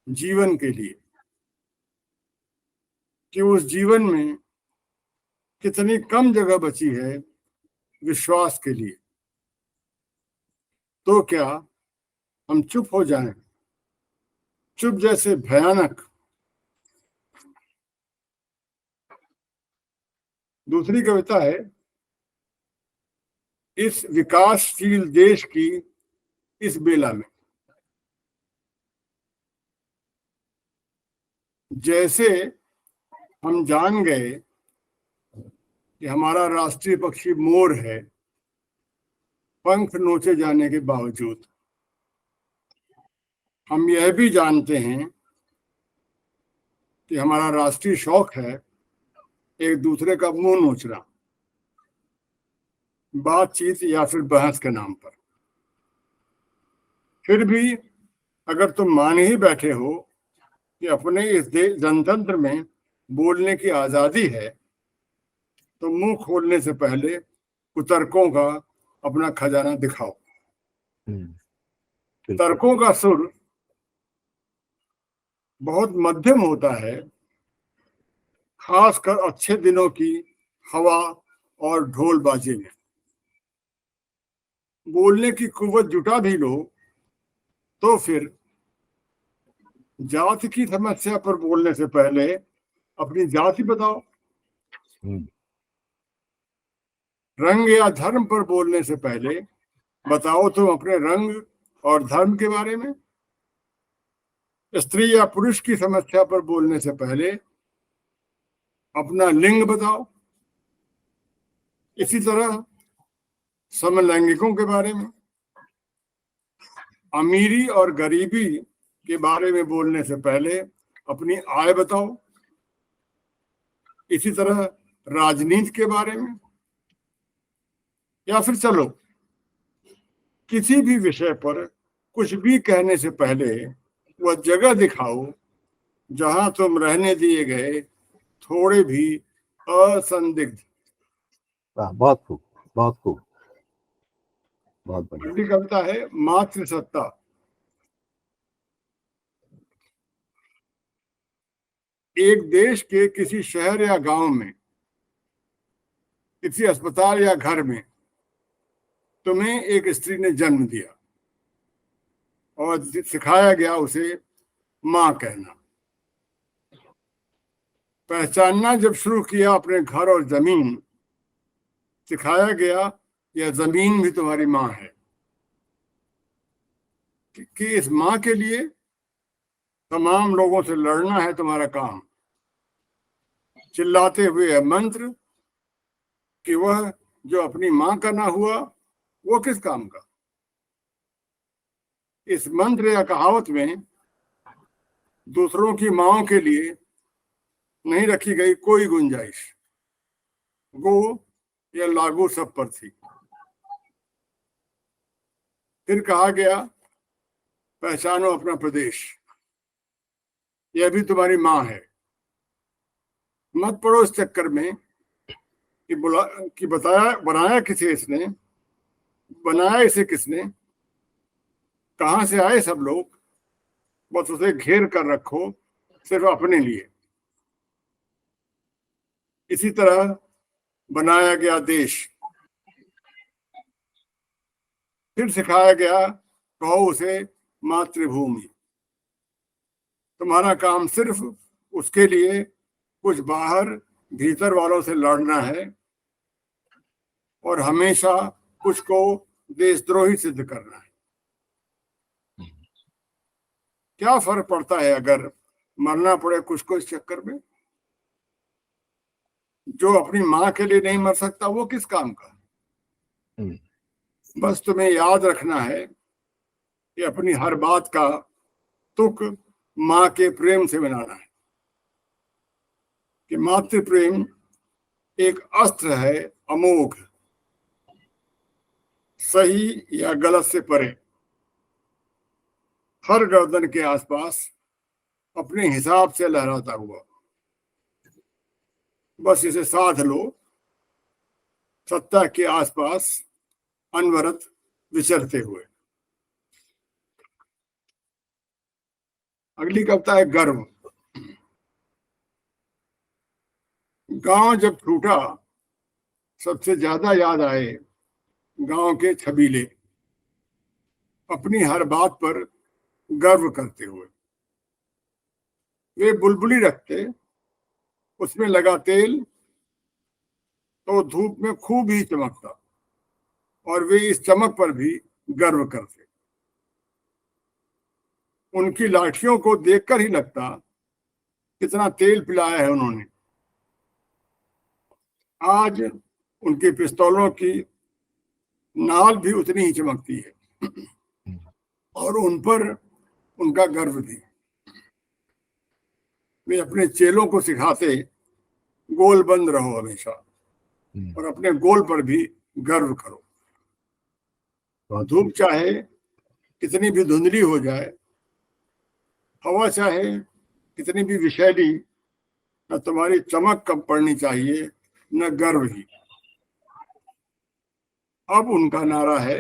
जीवन के लिए, कि उस जीवन में कितनी कम जगह बची है विश्वास के लिए। तो क्या हम चुप हो जाएं? चुप जैसे भयानक। दूसरी कविता है इस विकासशील देश की इस बेला में। जैसे हम जान गए कि हमारा राष्ट्रीय पक्षी मोर है, पंख नोचे जाने के बावजूद। हम यह भी जानते हैं कि हमारा राष्ट्रीय शौक है एक दूसरे का मुंह नोचना, बातचीत या फिर बहस के नाम पर। फिर भी अगर तुम मान ही बैठे हो कि अपने इस जनतंत्र में बोलने की आजादी है, तो मुंह खोलने से पहले कुतर्कों का अपना खजाना दिखाओ। तर्कों का सुर बहुत मध्यम होता है, खासकर अच्छे दिनों की हवा और ढोल बाजे में। बोलने की कुव्वत जुटा भी लो तो फिर जाति की समस्या पर बोलने से पहले अपनी जाति बताओ। रंग या धर्म पर बोलने से पहले बताओ तुम अपने रंग और धर्म के बारे में। स्त्री या पुरुष की समस्या पर बोलने से पहले अपना लिंग बताओ। इसी तरह समलैंगिकों के बारे में, अमीरी और गरीबी के बारे में बोलने से पहले अपनी आय बताओ। इसी तरह राजनीति के बारे में, या फिर चलो किसी भी विषय पर कुछ भी कहने से पहले वह जगह दिखाओ जहां तुम रहने दिए गए थोड़े भी असंदिग्ध। वाह, बहुत खूब, बहुत खूब, बहुत बढ़िया। अगली कविता है मातृसत्ता। एक देश के किसी शहर या गांव में, किसी अस्पताल या घर में तुम्हें एक स्त्री ने जन्म दिया और सिखाया गया उसे मां कहना। पहचानना जब शुरू किया अपने घर और जमीन, सिखाया गया यह जमीन भी तुम्हारी मां है, कि इस मां के लिए तमाम लोगों से लड़ना है तुम्हारा काम। चिल्लाते हुए यह मंत्र कि वह जो अपनी मां का ना हुआ वो किस काम का। इस मंत्र या कहावत में दूसरों की मांओं के लिए नहीं रखी गई कोई गुंजाइश, वो यह लागू सब पर थी। फिर कहा गया पहचानो अपना प्रदेश, यह भी तुम्हारी मां है। मत पड़ो इस चक्कर में कि बनाया किसे इसने, बनाया इसे किसने, कहां से आए सब लोग। बस उसे घेर कर रखो सिर्फ अपने लिए। इसी तरह बनाया गया देश, फिर सिखाया गया कहो उसे मातृभूमि। तुम्हारा काम सिर्फ उसके लिए कुछ बाहर भीतर वालों से लड़ना है और हमेशा कुछ को देशद्रोही सिद्ध करना है। क्या फर्क पड़ता है अगर मरना पड़े कुछ को इस चक्कर में। जो अपनी मां के लिए नहीं मर सकता वो किस काम का। बस तुम्हें याद रखना है कि अपनी हर बात का तुक मां के प्रेम से बनाना है, कि मातृ प्रेम एक अस्त्र है अमोघ, सही या गलत से परे, हर गर्दन के आसपास अपने हिसाब से लहराता हुआ। बस इसे साध लो, सत्ता के आसपास अनवरत विचरते हुए। अगली कविता है गर्व। गांव जब छूटा सबसे ज्यादा याद आए गांव के छबीले, अपनी हर बात पर गर्व करते हुए। वे बुलबुली रखते, उसमें लगा तेल तो धूप में खूब ही चमकता, और वे इस चमक पर भी गर्व करते। उनकी लाठियों को देखकर ही लगता कितना तेल पिलाया है उन्होंने। आज उनके पिस्तौलों की नाल भी उतनी ही चमकती है और उन पर उनका गर्व भी। वे अपने चेलों को सिखाते गोल बंद रहो हमेशा, और अपने गोल पर भी गर्व करो। धूप चाहे कितनी भी धुंधली हो जाए, हवा चाहे कितनी भी विषैली, न तुम्हारी चमक कम पड़नी चाहिए न गर्व ही। अब उनका नारा है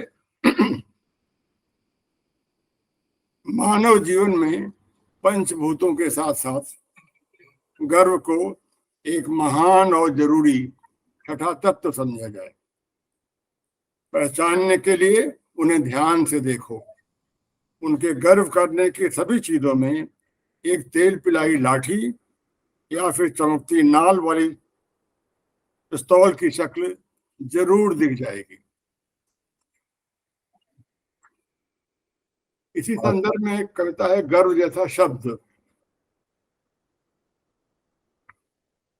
मानव जीवन में पंचभूतों के साथ साथ गर्व को एक महान और जरूरी छठा तत्व समझा जाए। पहचानने के लिए उन्हें ध्यान से देखो। उनके गर्व करने की सभी चीजों में एक तेल पिलाई लाठी या फिर चमकती नाल वाली पिस्तौल की शक्ल जरूर दिख जाएगी। इसी संदर्भ में एक कविता है, गर्व जैसा शब्द।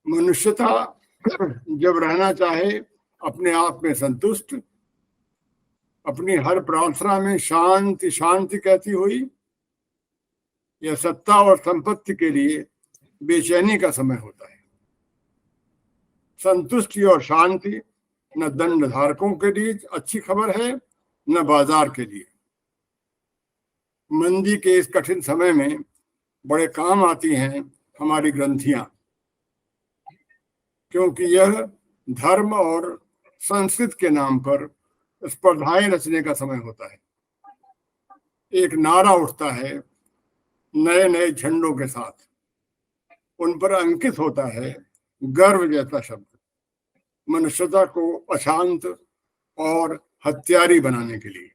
मनुष्यता जब रहना चाहे अपने आप में संतुष्ट, अपनी हर प्रार्थना में शांति शांति कहती हुई, यह सत्ता और संपत्ति के लिए बेचैनी का समय होता है। संतुष्टि और शांति न दंड धारकों के लिए अच्छी खबर है, न बाजार के लिए। मंदी के इस कठिन समय में बड़े काम आती हैं हमारी ग्रंथियां, क्योंकि यह धर्म और संस्कृत के नाम पर स्पर्धाएं रचने का समय होता है। एक नारा उठता है नए नए झंडों के साथ, उन पर अंकित होता है गर्व जैसा शब्द, मनुष्यता को अशांत और हत्यारी बनाने के लिए।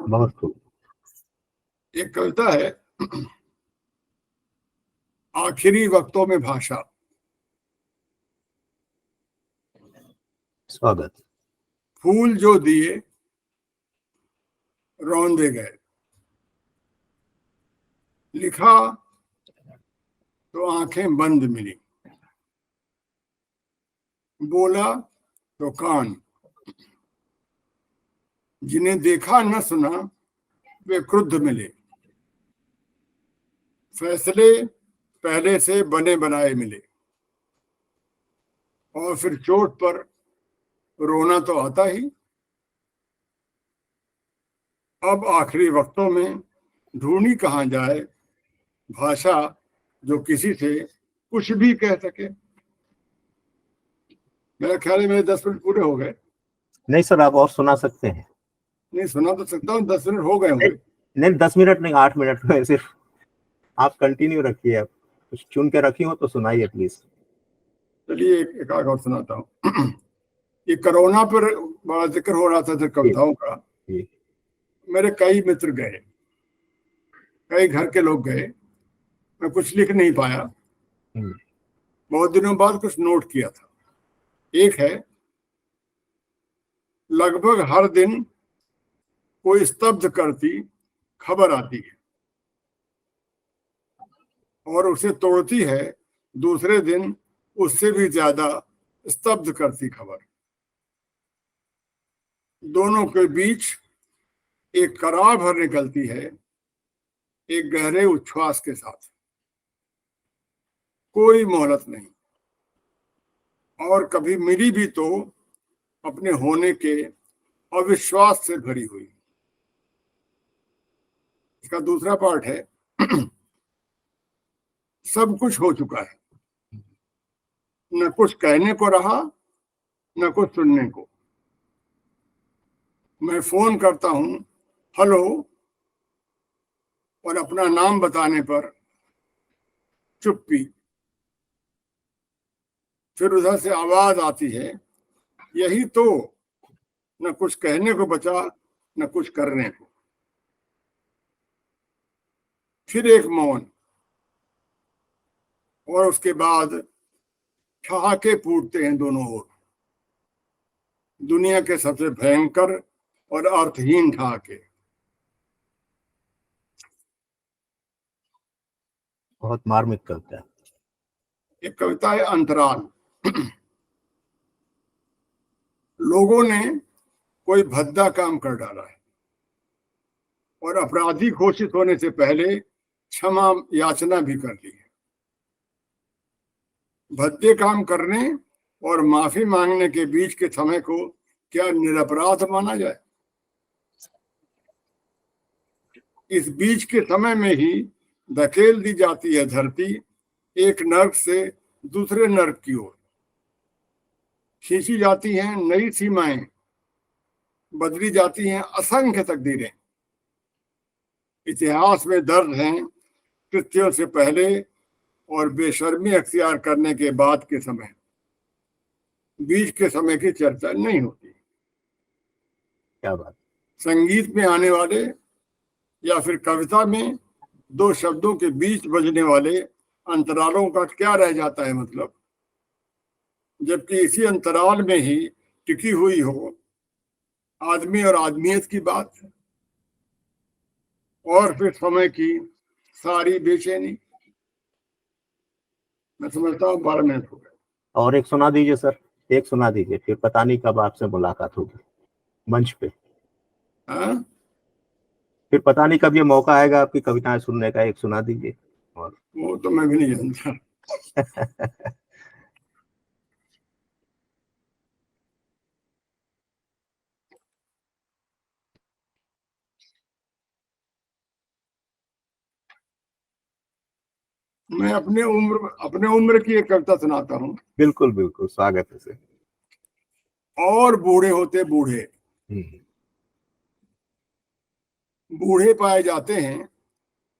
बहुत खूब। एक कविता है, आखिरी वक्तों में भाषा। स्वागत। फूल जो दिए रौंदे गए, लिखा तो आंखें बंद मिली, बोला तो कान, जिन्हें देखा न सुना वे क्रुद्ध मिले, फैसले पहले से बने बनाए मिले, और फिर चोट पर रोना तो आता ही। अब आखिरी वक्तों में ढूंढी कहाँ जाए भाषा जो किसी से कुछ भी कह सके। मेरा ख्याल है मेरे 10 मिनट पूरे हो गए। नहीं सर, आप और सुना सकते हैं। नहीं, सुना तो सकता हूँ, 10 मिनट हो गए होंगे। नहीं 10 मिनट नहीं, 8 मिनट में सिर्फ आप कंटिन्यू रखिए। आप कुछ चुन के रखी हो तो सुनाइए प्लीज। चलिए एक आध और सुनाता हूँ। ये कोरोना पर बड़ा जिक्र हो रहा था कविताओं का। मेरे कई मित्र गए, कई घर के लोग गए, मैं कुछ लिख नहीं पाया। बहुत दिनों बाद कुछ नोट किया था। एक है, लगभग हर दिन कोई स्तब्ध करती खबर आती है और उसे तोड़ती है दूसरे दिन उससे भी ज्यादा स्तब्ध करती खबर। दोनों के बीच एक करार भर निकलती है, एक गहरे उच्छ्वास के साथ। कोई मोहलत नहीं, और कभी मिली भी तो अपने होने के अविश्वास से भरी हुई। इसका दूसरा पार्ट है, सब कुछ हो चुका है, न कुछ कहने को रहा न कुछ सुनने को। मैं फोन करता हूं, हेलो, और अपना नाम बताने पर चुप्पी। फिर उधर से आवाज आती है, यही तो, न कुछ कहने को बचा न कुछ करने को। फिर एक मौन, और उसके बाद ठहाके फूटते हैं दोनों ओर। दुनिया के सबसे भयंकर और अर्थहीन ठहाके। बहुत मार्मिक कविता है। एक कविता है, अंतराल। लोगों ने कोई भद्दा काम कर डाला है और अपराधी घोषित होने से पहले क्षमा याचना भी कर ली है। भद्दे काम करने और माफी मांगने के बीच के समय को क्या निरपराध माना जाए? इस बीच के समय में ही धकेल दी जाती है धरती एक नर्क से दूसरे नर्क की ओर। खींची जाती हैं नई सीमाएं, बदली जाती हैं असंख्य तकदीरें। इतिहास में दर्ज हैं कृत्यों से पहले और बेशर्मी अख्तियार करने के बाद के समय। बीच के समय की चर्चा नहीं होती। क्या बात। संगीत में आने वाले या फिर कविता में दो शब्दों के बीच बजने वाले अंतरालों का क्या रह जाता है मतलब, जबकि इसी अंतराल में ही टिकी हुई हो आदमी और आदमियत की बात, और फिर समय की सारी बेचैनी। मैं समझता हूँ 12 मिनट हो गए। और एक सुना दीजिए सर, एक सुना दीजिए, फिर पता नहीं कब आपसे मुलाकात होगी मंच पे। हाँ? फिर पता नहीं कब ये मौका आएगा आपकी कविताएं सुनने का, एक सुना दीजिए। और वो तो मैं भी नहीं जानता। मैं अपने उम्र की एक कविता सुनाता हूँ। बिल्कुल बिल्कुल, स्वागत है सर। और बूढ़े होते बूढ़े, बूढ़े पाए जाते हैं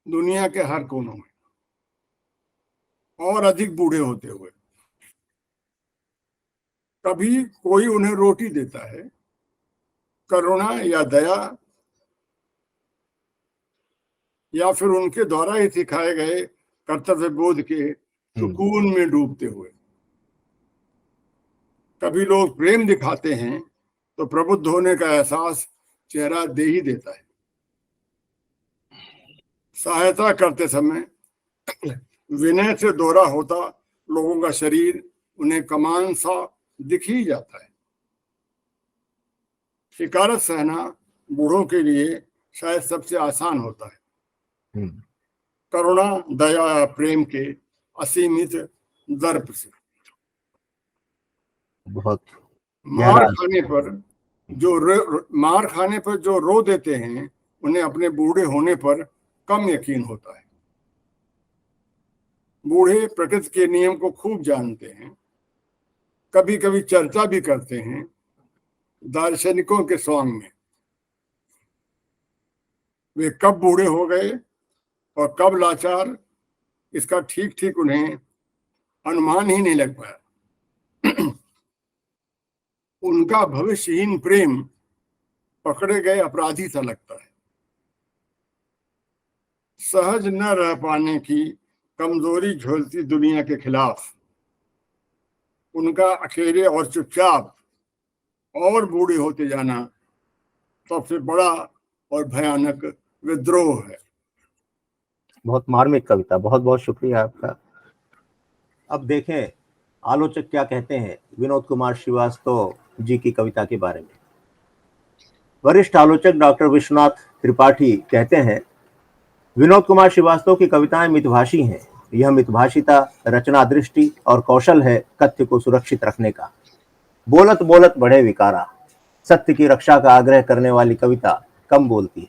दुनिया के हर कोनों में, और अधिक बूढ़े होते हुए। कभी कोई उन्हें रोटी देता है, करुणा या दया, या फिर उनके द्वारा ही सिखाए गए कर्तव्य बोध के सुकून में डूबते हुए। कभी लोग प्रेम दिखाते हैं तो प्रबुद्ध होने का एहसास चेहरा दे ही देता है। सहायता करते समय विनय से दोहरा होता लोगों का शरीर उन्हें कमान सा दिख ही जाता है। शिकारत सहना बूढ़ों के लिए शायद सबसे आसान होता है, करुणा दया या प्रेम के असीमित दर्प से। बहुत मार खाने पर जो रो देते हैं, उन्हें अपने बूढ़े होने पर कम यकीन होता है। बूढ़े प्रकृति के नियम को खूब जानते हैं, कभी कभी चर्चा भी करते हैं दार्शनिकों के स्वांग में। वे कब बूढ़े हो गए और कब लाचार, इसका ठीक ठीक उन्हें अनुमान ही नहीं लग पाया। उनका भविष्यहीन प्रेम पकड़े गए अपराधी सा लगता है। सहज न रह पाने की कमजोरी झोलती दुनिया के खिलाफ उनका अकेले और चुपचाप और बूढ़े होते जाना सबसे बड़ा और भयानक विद्रोह है। बहुत मार्मिक कविता, बहुत बहुत शुक्रिया आपका। अब देखें आलोचक क्या कहते हैं विनोद कुमार श्रीवास्तव जी की कविता के बारे में। वरिष्ठ आलोचक डॉक्टर विश्वनाथ त्रिपाठी कहते हैं, विनोद कुमार श्रीवास्तव की कविताएं मितभाषी हैं। यह मितभाषिता रचना दृष्टि और कौशल है कथ्य को सुरक्षित रखने का। बोलत बोलत बढ़े विकारा, सत्य की रक्षा का आग्रह करने वाली कविता कम बोलती है।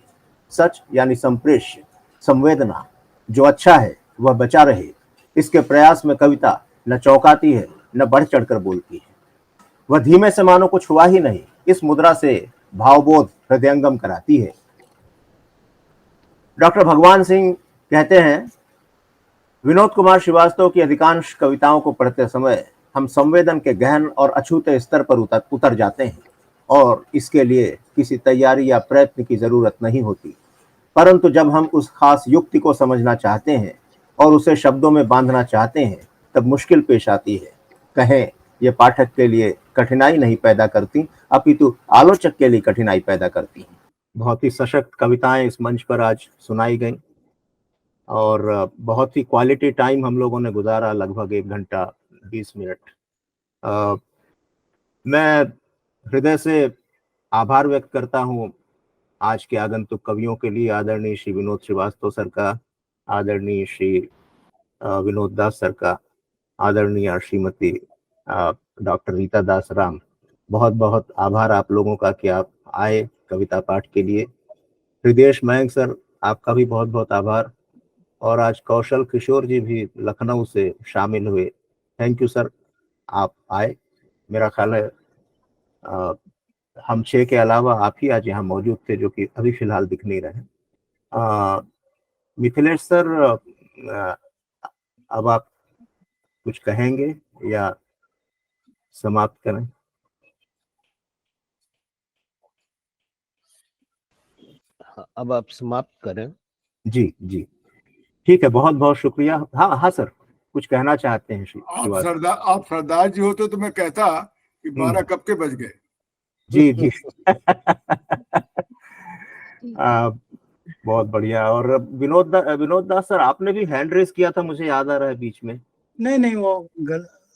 सच यानी संप्रेष्य, संवेदना, जो अच्छा है वह बचा रहे, इसके प्रयास में कविता न चौंकाती है न बढ़ चढ़कर बोलती है। वह धीमे से मानो कुछ हुआ ही नहीं, इस मुद्रा से भावबोध हृदयंगम कराती है। डॉक्टर भगवान सिंह कहते हैं, विनोद कुमार श्रीवास्तव की अधिकांश कविताओं को पढ़ते समय हम संवेदन के गहन और अछूते स्तर पर उतर जाते हैं, और इसके लिए किसी तैयारी या प्रयत्न की जरूरत नहीं होती। परंतु जब हम उस खास युक्ति को समझना चाहते हैं और उसे शब्दों में बांधना चाहते हैं, तब मुश्किल पेश आती है। कहें ये पाठक के लिए कठिनाई नहीं पैदा करती, अपितु आलोचक के लिए कठिनाई पैदा करती हैं। बहुत ही सशक्त कविताएं इस मंच पर आज सुनाई गई, और बहुत ही क्वालिटी टाइम हम लोगों ने गुजारा, लगभग 1 घंटा 20 मिनट। मैं हृदय से आभार व्यक्त करता हूँ आज के आगंतुक कवियों के लिए, आदरणीय श्री विनोद श्रीवास्तव सर का, आदरणीय श्री विनोद दास सर का, आदरणीय श्रीमती डॉक्टर रीता दास राम। बहुत बहुत आभार आप लोगों का कि आप आए कविता पाठ के लिए। हृदय मयंक सर, आपका भी बहुत बहुत आभार। और आज कौशल किशोर जी भी लखनऊ से शामिल हुए, थैंक यू सर, आप आए। मेरा ख्याल है हम 6 के अलावा आप ही आज यहाँ मौजूद थे, जो कि अभी फिलहाल दिख नहीं रहे। मिथिलेश सर, अब आप कुछ कहेंगे या समाप्त करें? अब आप समाप्त करें। जी जी ठीक है, बहुत बहुत शुक्रिया। हाँ हाँ सर, कुछ कहना चाहते हैं आप सरदार जी होते तो मैं कहता कि 12 कब के बज गए। जी जी। बहुत बढ़िया। और विनोद दास सर, आपने भी हैंड रेस किया था, मुझे याद आ रहा है बीच में। नहीं वो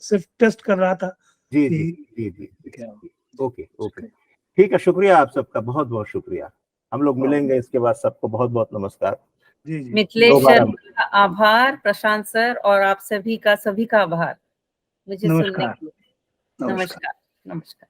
सिर्फ टेस्ट कर रहा था जी जी जी जी। ओके ओके, ठीक है, शुक्रिया आप सबका, बहुत बहुत शुक्रिया। हम लोग मिलेंगे इसके बाद। सबको बहुत बहुत नमस्कार। जी जी। मिथिलेश दोबारा शर्मा का आभार, प्रशांत सर, और आप सभी का आभार मुझे सुनने नमस्कार। के लिए। नमस्कार नमस्कार।